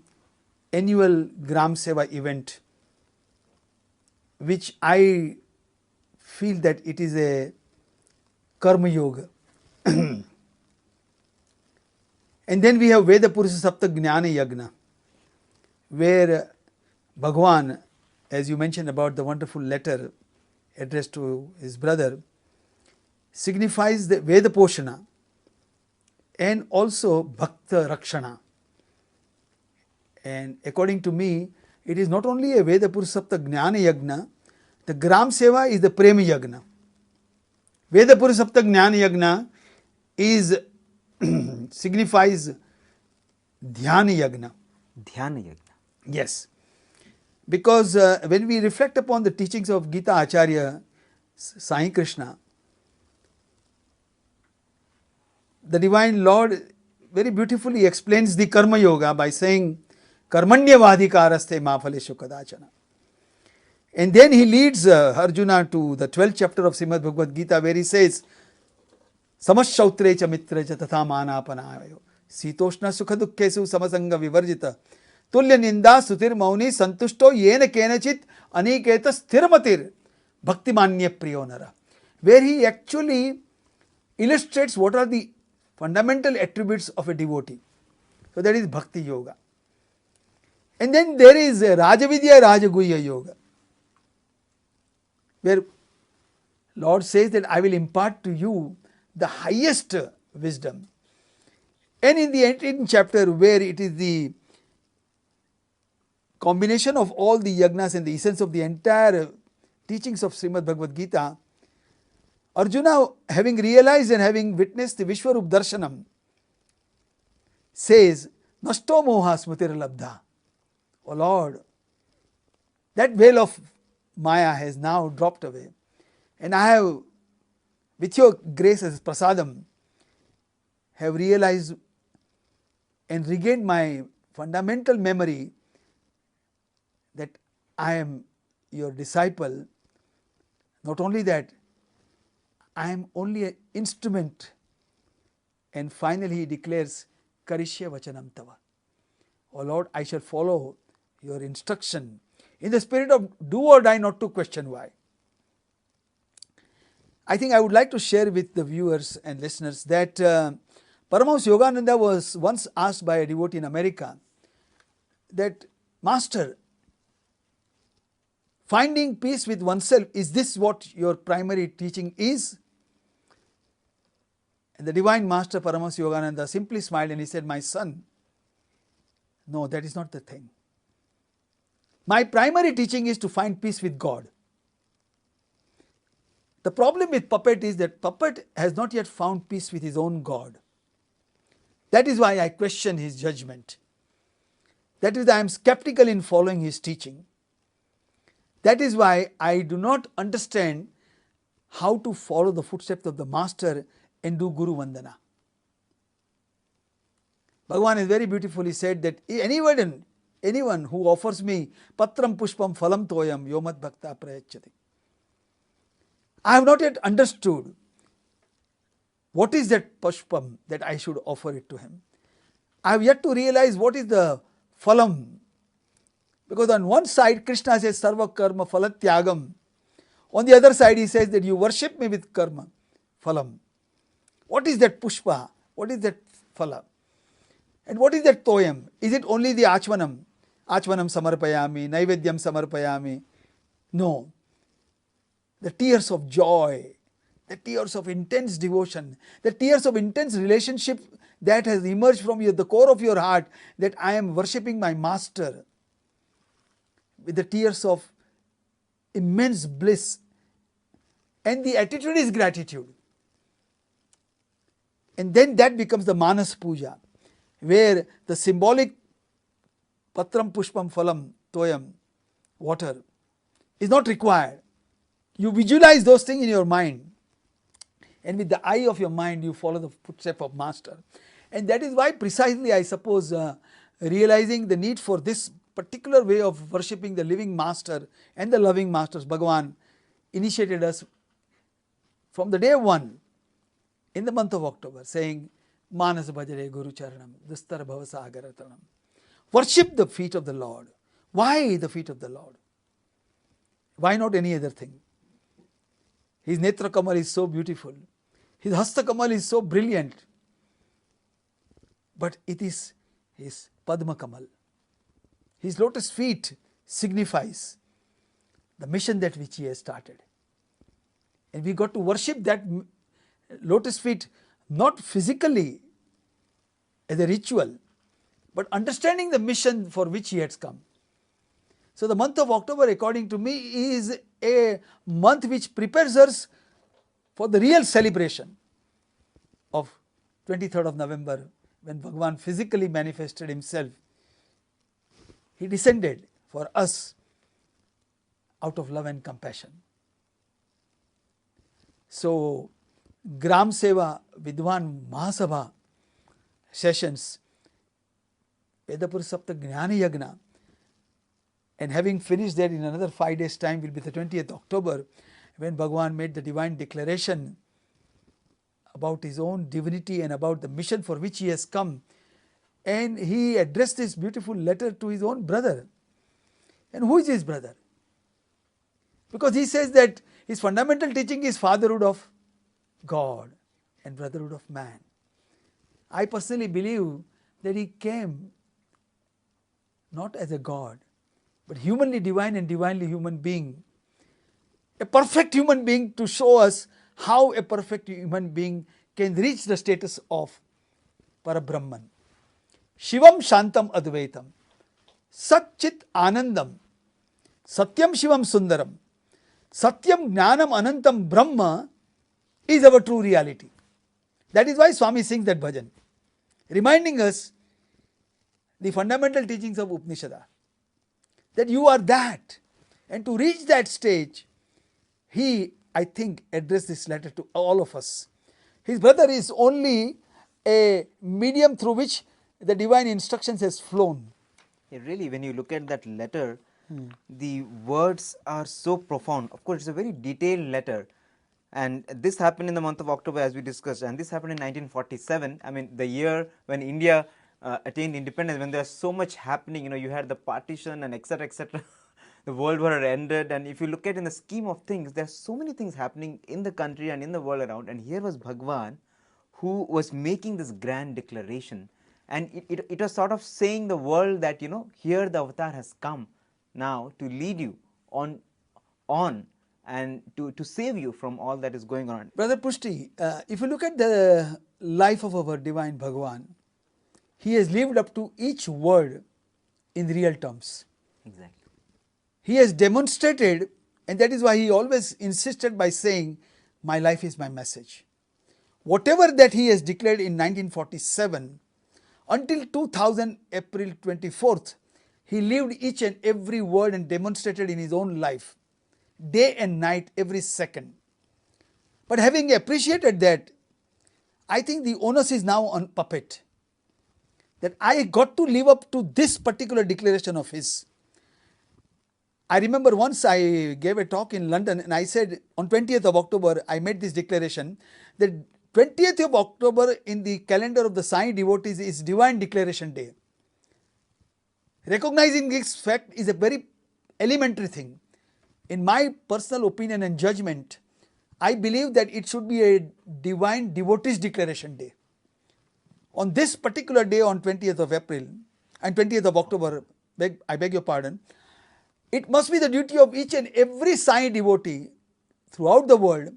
annual Gram Seva event, which I feel that it is a Karma Yoga. And then we have Veda Purusha Sapta Jnana Yagna, where Bhagwan, as you mentioned about the wonderful letter addressed to his brother, signifies the Veda Poshana and also Bhakta Rakshana. And according to me, it is not only a Veda Purusha Sapta Jnana Yagna, the Gram Seva is the Prema Yagna. Veda Purusha Sapta Jnana Yagna is signifies Dhyana Yagna.
Dhyana Yagna.
Yes. Because when we reflect upon the teachings of Gita Acharya Sai Krishna, the Divine Lord very beautifully explains the Karma Yoga by saying, Karmanyavadhikaraste ma phaleshu kadachana. And then he leads Arjuna to the 12th chapter of Srimad Bhagavad Gita, where he says, Samashautre cha mitra cha tatha manapanayo sitoshna sukha dukkhesu samasanga vivarjita tulya ninda sutir mauni santushto yena kenachit aniketa sthiramatir bhaktimanya priyonara, where he actually illustrates what are the fundamental attributes of a devotee. So that is Bhakti Yoga. And then there is Rajavidya Rajaguhya Yoga, where Lord says that I will impart to you the highest wisdom. And in the 18th chapter, where it is the combination of all the yagnas and the essence of the entire teachings of Srimad Bhagavad Gita, Arjuna, having realized and having witnessed the Vishwarup Darshanam, says, Nashto moha smritir labdha. O Lord, that veil of Maya has now dropped away, and I have, with your grace as prasadam, have realized and regained my fundamental memory that I am your disciple. Not only that, I am only an instrument. And finally he declares, Karishya Vachanam Tava. O Lord, I shall follow your instruction in the spirit of do or die, not to question why. I think I would like to share with the viewers and listeners that Paramahansa Yogananda was once asked by a devotee in America that, Master, finding peace with oneself, is this what your primary teaching is? And the Divine Master Paramahansa Yogananda simply smiled and he said, my son, no, that is not the thing. My primary teaching is to find peace with God. The problem with Puppet is that Puppet has not yet found peace with his own God. That is why I question his judgment. That is why I am skeptical in following his teaching. That is why I do not understand how to follow the footsteps of the Master and do Guru Vandana. Bhagavan has very beautifully said that anyone who offers me Patram Pushpam Phalam Toyam Yomat Bhakta Prayachati. I have not yet understood what is that Pushpam that I should offer it to him. I have yet to realize what is the Phalam, Because on one side, Krishna says, Sarva karma phalat tyagam. On the other side, he says that you worship me with karma phalam. What is that pushpa? What is that phala? And what is that toyam? Is it only the achvanam? Achvanam samarpayami, naivedyam samarpayami? No. The tears of joy, the tears of intense devotion, the tears of intense relationship that has emerged from the core of your heart, that I am worshipping my master, with the tears of immense bliss, and the attitude is gratitude. And then that becomes the Manas Puja, where the symbolic Patram Pushpam Phalam Toyam, water, is not required. You visualize those things in your mind, and with the eye of your mind you follow the footstep of Master. And that is why precisely, I suppose, realizing the need for this particular way of worshipping the living Master and the loving Masters, Bhagavan initiated us from the day one in the month of October, saying, Manas Bhajare Guru Charanam, Dustar Bhavasagaratanam. Worship the feet of the Lord. Why the feet of the Lord? Why not any other thing? His Netra Kamal is so beautiful. His Hasta Kamal is so brilliant. But it is his Padma Kamal. His lotus feet signifies the mission that which he has started. And we got to worship that lotus feet not physically as a ritual, but understanding the mission for which he has come. So the month of October, according to me, is a month which prepares us for the real celebration of 23rd of November, when Bhagavan physically manifested himself. He descended for us out of love and compassion. So, Gram Seva Vidwan Mahasabha sessions, Vedapur Sapta Jnana Yagna, and having finished that in another 5 days' time will be the 20th October, when Bhagavan made the divine declaration about his own divinity and about the mission for which he has come. And he addressed this beautiful letter to his own brother. And who is his brother? Because he says that his fundamental teaching is fatherhood of God and brotherhood of man. I personally believe that he came not as a God, but humanly divine and divinely human being. A perfect human being, to show us how a perfect human being can reach the status of Parabrahman. Shivam Shantam Advaitam, Satchit Anandam, Satyam Shivam Sundaram, Satyam Jnanam Anantam Brahma is our true reality. That is why Swami sings that bhajan, reminding us the fundamental teachings of Upanishad, that you are that. And to reach that stage, he, I think, addressed this letter to all of us. His brother is only a medium through which the divine instructions has flown.
Yeah, really, when you look at that letter, the words are so profound. Of course, it's a very detailed letter. And this happened in the month of October, as we discussed, and this happened in 1947. I mean, the year when India attained independence, when there's so much happening. You know, you had the partition and etc. etc. The World War ended, and if you look at in the scheme of things, there's so many things happening in the country and in the world around. And here was Bhagwan, who was making this grand declaration, and it was sort of saying the world that, you know, here the avatar has come now to lead you on and to save you from all that is going on.
Brother Pushti, if you look at the life of our divine Bhagavan, he has lived up to each word in real terms.
Exactly.
He has demonstrated, and that is why he always insisted by saying, my life is my message. Whatever that he has declared in 1947, until 2000 April 24th, he lived each and every word and demonstrated in his own life, day and night, every second. But having appreciated that, I think the onus is now on puppet, that I got to live up to this particular declaration of his. I remember once I gave a talk in London, and I said on 20th of October, I made this declaration that 20th of October in the calendar of the Sai devotees is Divine Declaration Day. Recognizing this fact is a very elementary thing. In my personal opinion and judgment, I believe that it should be a divine devotees declaration day. On this particular day, on 20th of April and 20th of October, I beg your pardon, it must be the duty of each and every Sai devotee throughout the world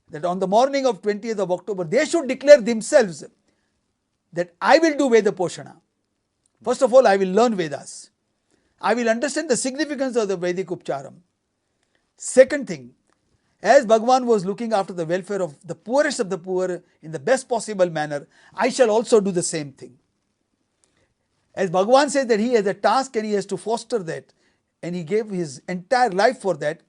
that on the morning of 20th of October, they should declare themselves that I will do Veda Poshana. First of all, I will learn Vedas. I will understand the significance of the Vedic Upcharam. Second thing, as Bhagavan was looking after the welfare of the poorest of the poor in the best possible manner, I shall also do the same thing. As Bhagavan says that he has a task and he has to foster that, and he gave his entire life for that,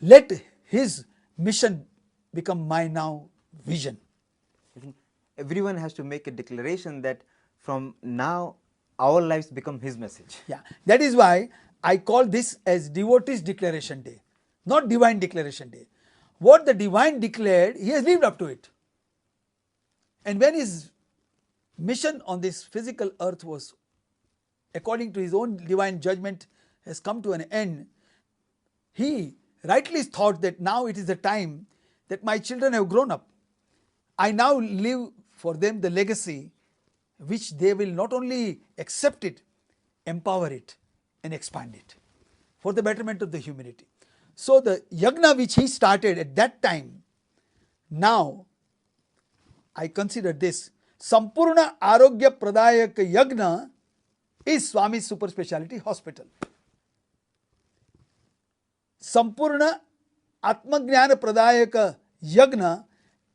let his mission become my now vision.
I think everyone has to make a declaration that from now our lives become his message.
Yeah, that is why I call this as devotees declaration day, not divine declaration day. What the divine declared, he has lived up to it. And when his mission on this physical earth was, according to his own divine judgment, has come to an end, he rightly thought that now it is the time that my children have grown up. I now leave for them the legacy which they will not only accept it, empower it and expand it for the betterment of the humanity. So the yagna which he started at that time, now I consider this Sampurna Arogya Pradayak Yagna is Swami's Super Speciality Hospital. Sampurna Atmajnana Pradayaka Yagna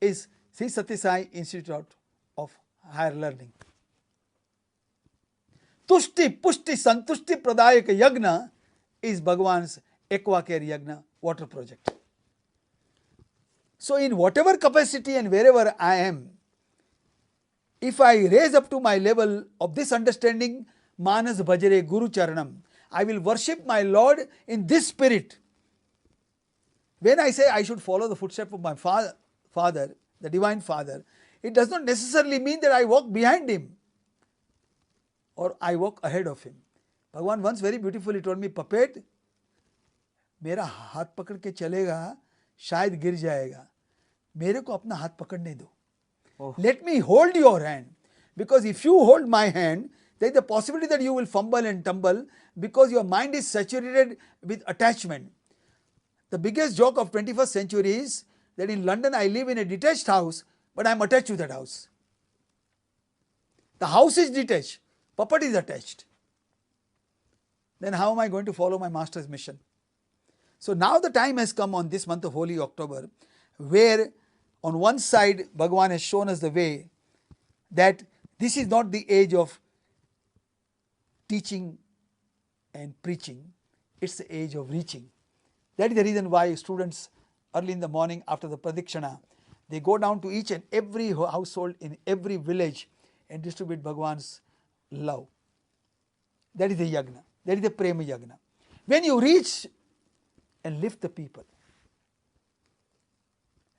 is Sri Satya Sai Institute of Higher Learning. Tushti Pushti Santushti Pradayaka Yagna is Bhagavan's Aquacare Yagna water project. So in whatever capacity and wherever I am, if I raise up to my level of this understanding, Manas Bhajare Guru Charanam, I will worship my Lord in this spirit. When I say I should follow the footsteps of my father, the Divine Father, it does not necessarily mean that I walk behind him or I walk ahead of him. Bhagavan once very beautifully told me, puppet, मेरा हाथ पकड़ के चलेगा शायद गिर जाएगा, मेरे को अपना हाथ पकड़ने दो. Let me hold your hand, because if you hold my hand, there is the possibility that you will fumble and tumble because your mind is saturated with attachment. The biggest joke of 21st century is that in London I live in a detached house, but I am attached to that house. The house is detached, puppet is attached. Then how am I going to follow my master's mission? So now the time has come on this month of Holy October, where on one side Bhagavan has shown us the way that this is not the age of teaching and preaching, it's the age of reaching. That is the reason why students early in the morning after the Pradikshana, they go down to each and every household in every village and distribute Bhagavan's love. That is the yagna, that is the prema yagna. When you reach and lift the people,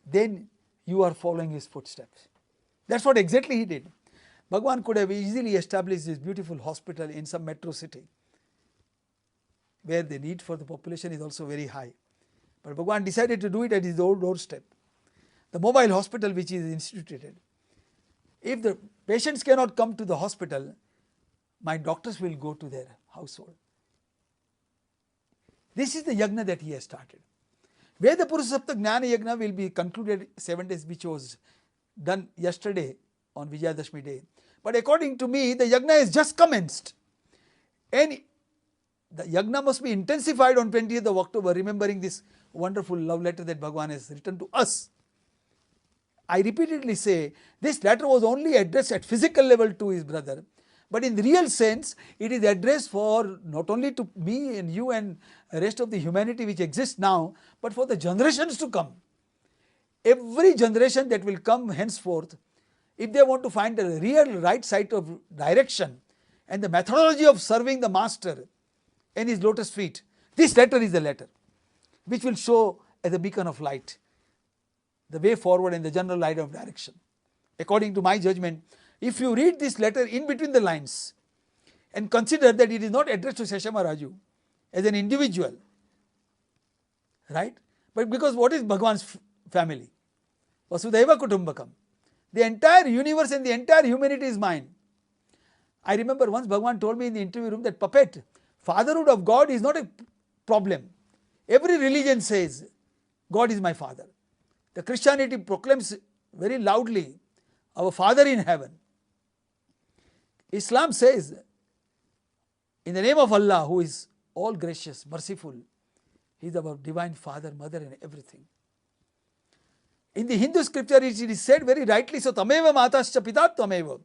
then you are following his footsteps. That's what exactly he did. Bhagavan could have easily established this beautiful hospital in some metro city where the need for the population is also very high. But Bhagavan decided to do it at his own doorstep. The mobile hospital which is instituted. If the patients cannot come to the hospital, my doctors will go to their household. This is the yagna that he has started. Veda Purusha Sapta Jnana Yagna will be concluded 7 days, which was done yesterday on Vijayadashmi day. But according to me, the yagna has just commenced. And the yagna must be intensified on 20th of October, remembering this wonderful love letter that Bhagavan has written to us. I repeatedly say, this letter was only addressed at physical level to his brother, but in the real sense, it is addressed for not only to me and you and the rest of the humanity which exists now, but for the generations to come. Every generation that will come henceforth, if they want to find a real right side of direction and the methodology of serving the Master and his lotus feet, this letter is the letter which will show as a beacon of light the way forward and the general light of direction. According to my judgment, if you read this letter in between the lines, and consider that it is not addressed to Sheshama Raju as an individual, right? But because what is Bhagwan's family? Vasudhaiva Kutumbakam. The entire universe and the entire humanity is mine. I remember once Bhagwan told me in the interview room that, puppet, fatherhood of God is not a problem. Every religion says, God is my father. The Christianity proclaims very loudly, our Father in heaven. Islam says, in the name of Allah, who is all gracious, merciful, He is our divine father, mother and everything. In the Hindu scripture it is said very rightly, so tameva matascha pitat tameva.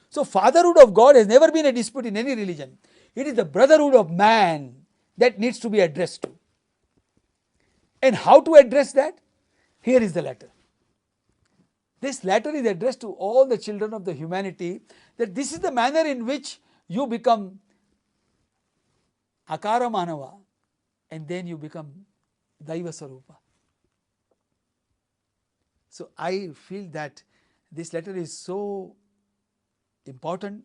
So fatherhood of God has never been a dispute in any religion. It is the brotherhood of man that needs to be addressed to. And how to address that? Here is the letter. This letter is addressed to all the children of the humanity, that this is the manner in which you become Akara Manava and then you become Daiva Sarupa. So I feel that this letter is so important,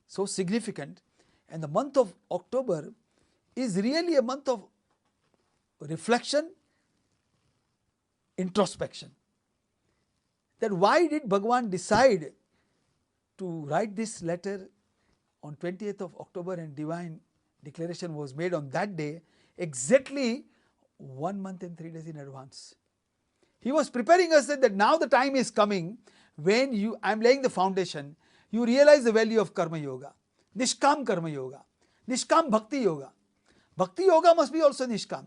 so significant, and the month of October is really a month of reflection, introspection. That why did Bhagwan decide to write this letter on 20th of October and divine declaration was made on that day, exactly 1 month and 3 days in advance. He was preparing us that now the time is coming when I am laying the foundation, you realize the value of Karma Yoga, Nishkam Karma Yoga, Nishkam Bhakti Yoga. Bhakti Yoga must be also Nishkam.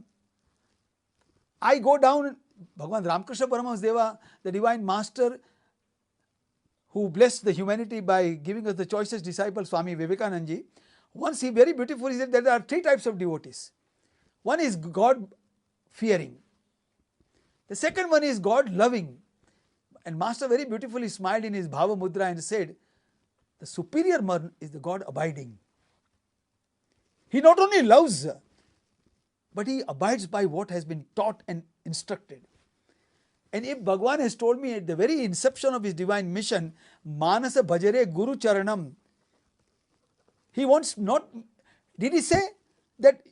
I go down, Bhagwan Ramakrishna Paramahansa Deva, the divine master who blessed the humanity by giving us the choicest disciple, Swami Vivekananda, once he very beautifully said that there are 3 types of devotees. One is God fearing. The second one is God loving. And Master very beautifully smiled in his Bhava Mudra and said, the superior one is the God abiding. He not only loves, but he abides by what has been taught and instructed. And if Bhagwan has told me at the very inception of his divine mission, Manasa Bhajare Guru Charanam, he wants not, did he say that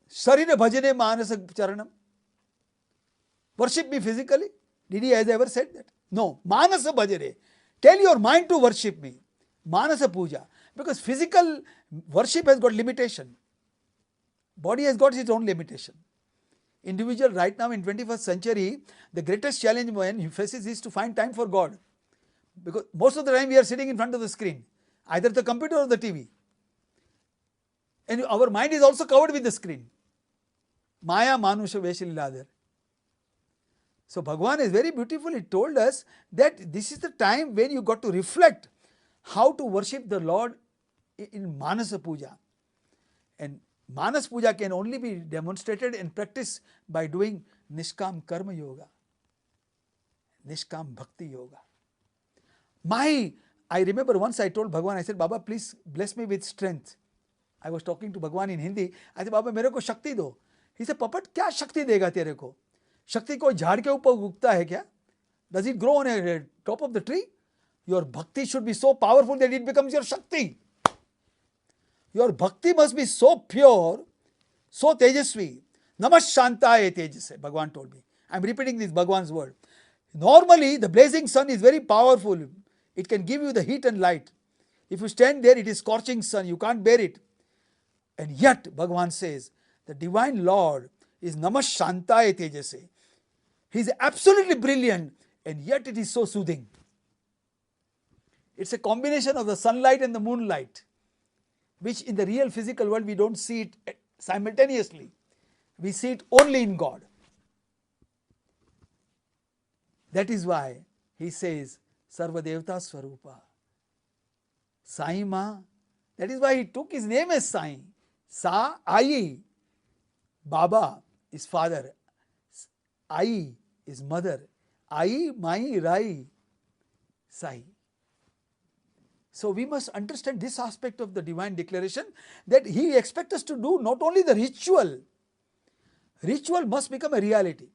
Sarira Bhajane Manasa Charanam? Worship me physically? Did he has ever said that? No. Manasa Bhajare. Tell your mind to worship me. Manasa Puja. Because physical worship has got limitation. Body has got its own limitation. Individual right now in 21st century, the greatest challenge when he faces is to find time for God. Because most of the time we are sitting in front of the screen, either the computer or the TV. And our mind is also covered with the screen. Maya Manusha Veshiladar. So Bhagwan has very beautifully told us that this is the time when you got to reflect how to worship the Lord in Manasa Puja. And Manas Puja can only be demonstrated and practiced by doing Nishkam Karma Yoga, Nishkam Bhakti Yoga. I remember once I told Bhagwan, I said, Baba, please bless me with strength. I was talking to Bhagwan in Hindi. I said, Baba, मेरे को शक्ति दो. He said, Puppet, क्या शक्ति देगा तेरे को? शक्ति कोई झाड़ के ऊपर उगता है क्या? Does it grow on a top of the tree? Your bhakti should be so powerful that it becomes your shakti. Your bhakti must be so pure, so tejasvi. Namah Shantaya Tejase, Bhagwan told me. I am repeating this Bhagwan's word. Normally, the blazing sun is very powerful. It can give you the heat and light. If you stand there, it is scorching sun. You can't bear it. And yet, Bhagwan says, the divine Lord is Namah Shantaya Tejase. He is absolutely brilliant, and yet it is so soothing. It's a combination of the sunlight and the moonlight, which in the real physical world we don't see it simultaneously. We see it only in God. That is why he says, Sarva Devata Swarupa. Sai Ma. That is why he took his name as Sai. Sa, Ai. Baba is father. Ai is mother. Ai, Mai, Rai. Sai. So we must understand this aspect of the divine declaration, that he expects us to do not only the ritual. Ritual must become a reality.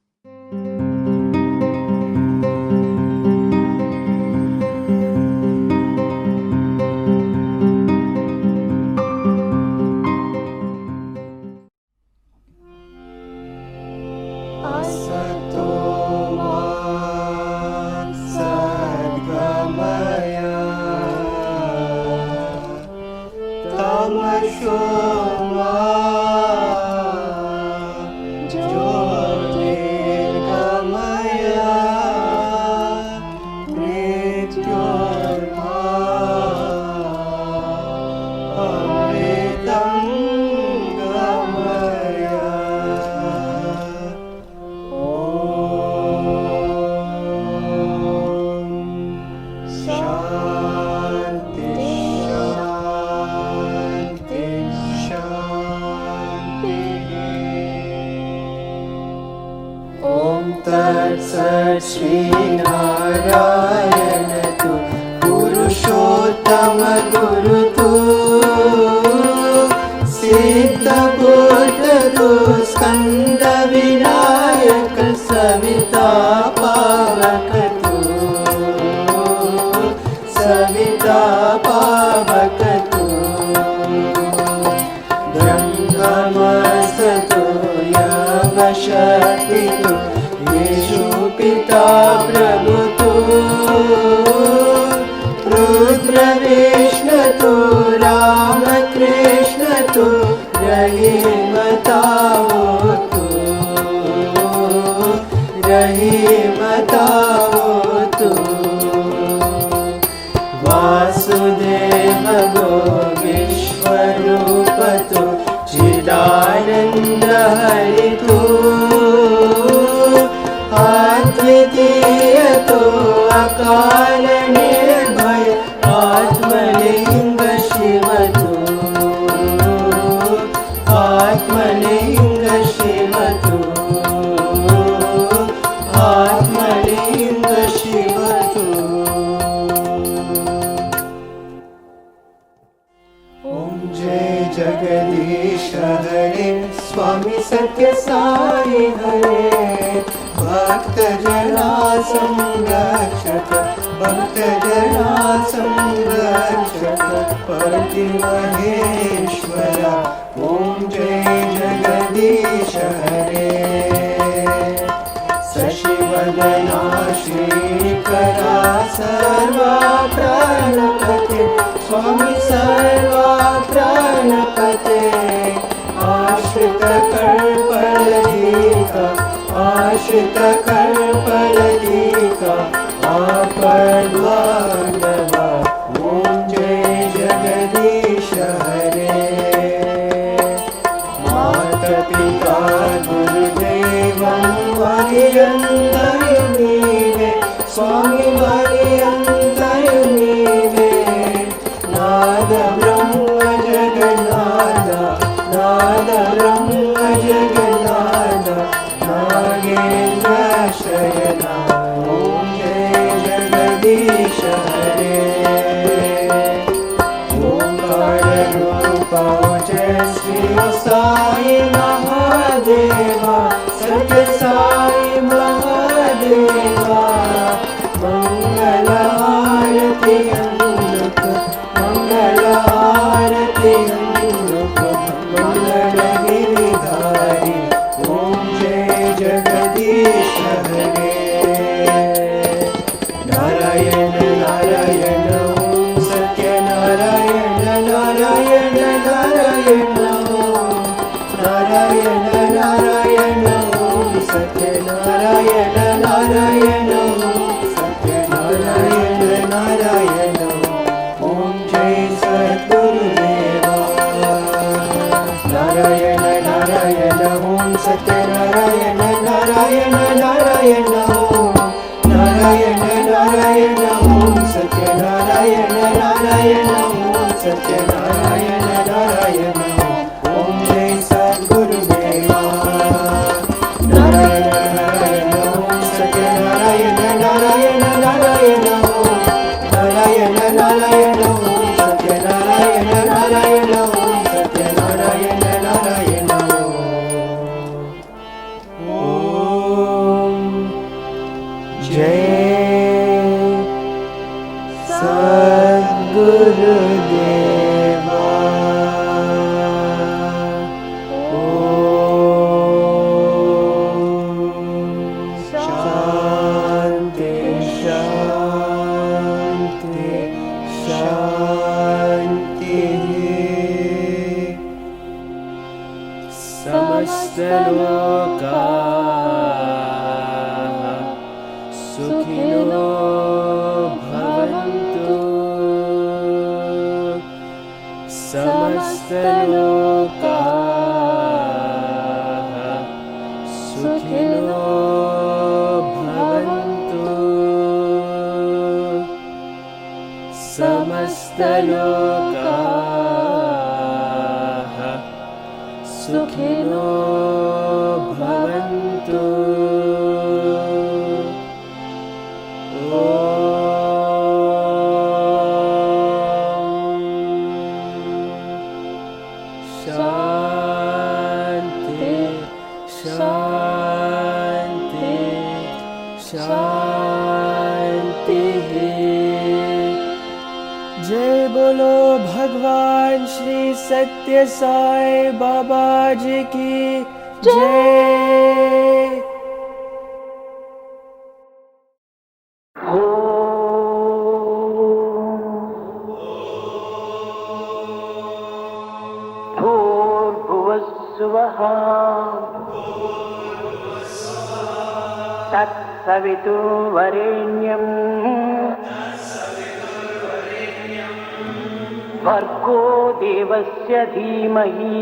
Shrinarayan तु पुरुषोत्तम गुरु तु सिद्धपुत्र तु स्कंद विनायक सविता पावक तु सविता पावक तु ब्रह्ममस्तु यवशक्ति तु येषु पिता प्रभु तु रुद्र विष्णु तु राम कृष्ण तु रहीमतावो तु रहीमतावो तु वासुदेव गो विश्वरूप तु चिदानंद हरि तु अद्वितीय तु अकाल निर्भय आत्मलिंग शिव तु आत्मलिंग शिव तु आत्मलिंग शिव तु ओम जय जगदीश हरे स्वामी सत्य साई हरे भक्त जना संरक्षक भक्त जना संरक्षक पति महेश्वरा ओम जय जगदीश हरे शशिवदना श्रीकरा सर्वा प्राणपते स्वामी सर्वा प्राणपते आश्रित कल्पलतिका आश्रित कल्पलतिका आपद्बांधवा ओम जय जगदीश हरे माता पिता गुरुदेवं वरियन्तयुनीवे स्वामी वरियन्तयुनीवे नाद ब्रह्म जगन्नाथ नाद ब्रह्म जगन्नाथ नागेन्द्र शयना ओम जय जगदीश हरे ओंकार रूप जय श्री साई महादेवा सत्य साई महादेवा मंगल आरती अमृत मंगल आरती अमृत मंगल गिरिधारी ओम जय जगदीश हरे नारायण नारायण ओम सत्य नारायण नारायण नारायण ओम नारायण नारायण ओम सत्य नारायण नारायण ओम सत्य नारायण नारायण ओम जय सद्गुरुदेवा नारायण नारायण ओम सत्य नारायण नारायण नारायण ओम नारायण नारायण ओम सत्य नारायण नारायण ओम सत्य नारायण नारायण ओम जय सद्गुरुदेवा नारायण नारायण ओम सत्य नारायण नारायण नारायण ओम नारायण नारायण ओम सत्य नारायण नारायण ओम सत्य नारायण नारायण ओम जय सद्गुरुदेवा। सुखिनो भवन्तु समस्तलोकाः सुखिनो भवन्तु समस्तलोकाः सुखिनो भवन्तु शान्ति शान्ति शान्तिः। जय बोलो भगवान श्री सत्य साई बाबा जी की जय। भूर्भुवस्सुवः तत्सवितुर्वरेण्यं भर्गो देवस्य धीमहि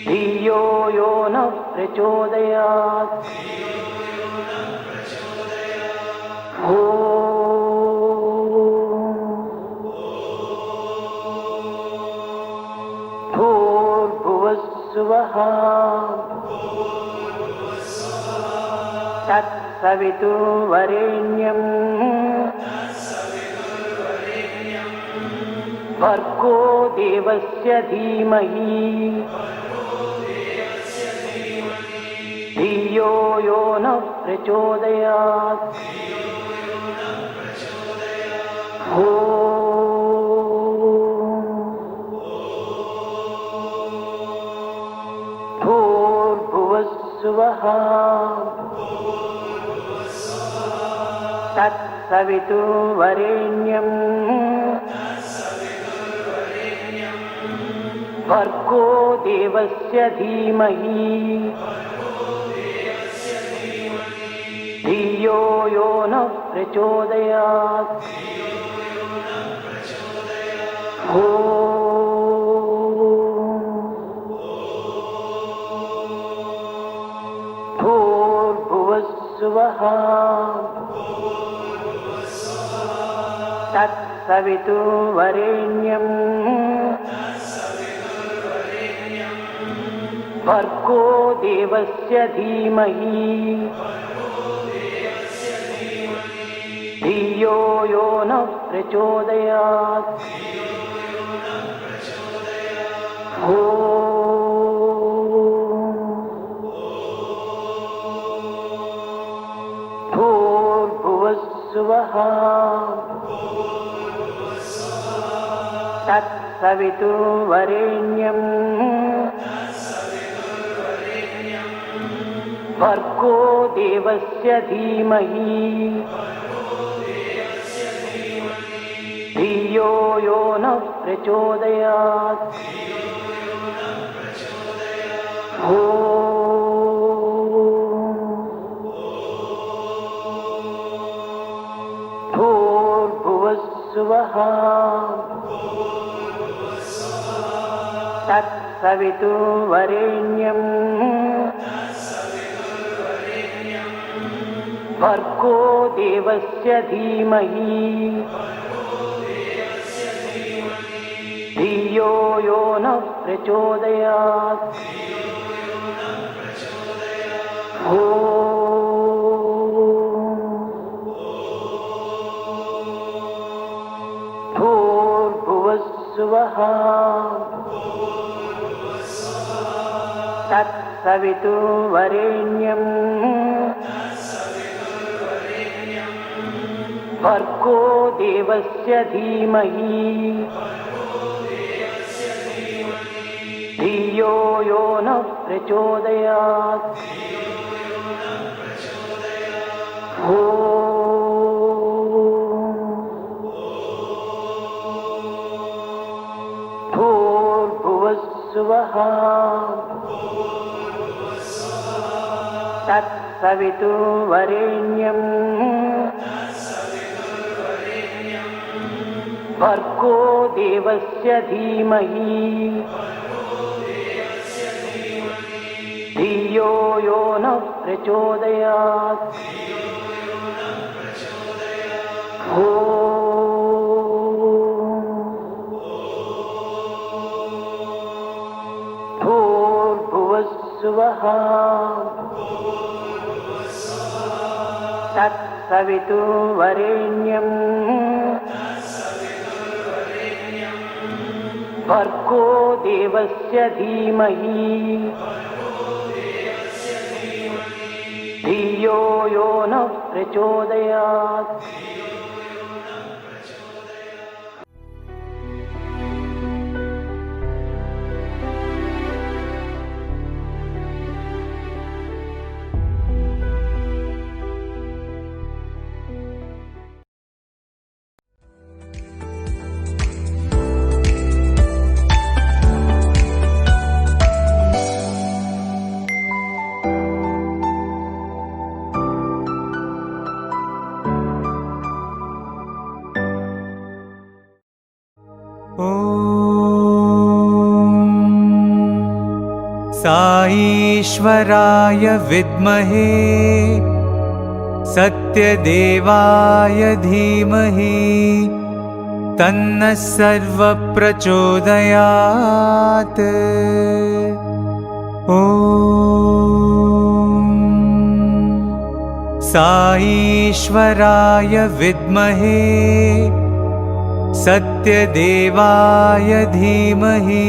धियो यो नः प्रचोदयात्। भूर्भुवस्सुवः तत्सवितुर्वरेण्यं भर्गो देवस्य धीमहि धियो यो नः प्रचोदयात्। भूर्भुवस्सुवः तत्सवितुर्वरेण्यं भर्गो देवस्य धीमहि धियो यो नः प्रचोदयात्। भूर्भुवस्सुवः तत्सवितुर्वरेण्यं भर्गो देवस्य धीमहि धियो यो नः प्रचोदयात्। भूर्भुवस्सुवः तत्सवितुर्वरेण्यं भर्गो देवस्य धीमहि धियो यो नः प्रचोदयात्। भूर्भुवस्सुवः तत्सवितुर्वरेण्यं भर्गो देवस्य धीमहि धियो यो नः प्रचोदयात्। भूर्भुवस्सुवः तत्सवितुर्वरेण्यं भर्गो देवस्य धीमहि धियो यो नः प्रचोदयात्। भूर्भुवस्सुवः भूर्भुवस्सुवः तत्सवितुर्वरेण्यं भर्गो देवस्य धीमहि धियो यो नः प्रचोदयात् भूर्भुवस्सुवः तत्सवितुर्वरेण्यं भर्गो देवस्य धीमहि धियो यो नः प्रचोदयात्
साईश्वराय विद्महे सत्यदेवाय धीमहि तन्नः सर्वप्रचोदयात्। ॐ साईश्वराय विद्महे सत्यदेवाय धीमहि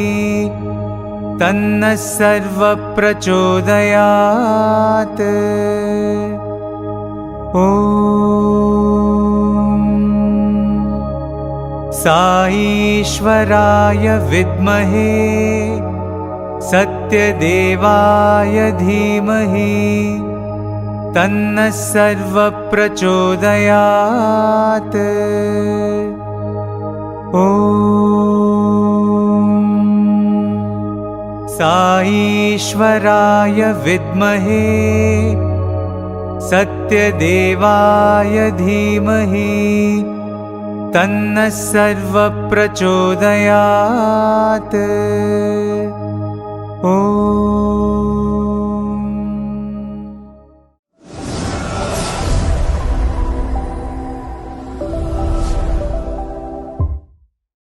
तन्नः सर्वप्रचोदयात्। ॐ साईश्वराय विद्महे सत्यदेवाय धीमहि तन्नः सर्वप्रचोदयात्। ॐ साईश्वराय विद्महे सत्यदेवाय धीमहि तन्नः सर्वप्रचोदयात्। ॐ